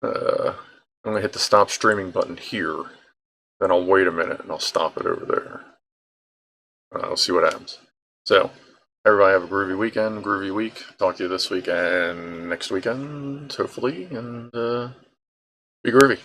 A: I'm going to hit the stop streaming button here. Then I'll wait a minute and I'll stop it over there. We'll see what happens. So, everybody have a groovy weekend, groovy week. Talk to you this week and next weekend, hopefully, and be groovy.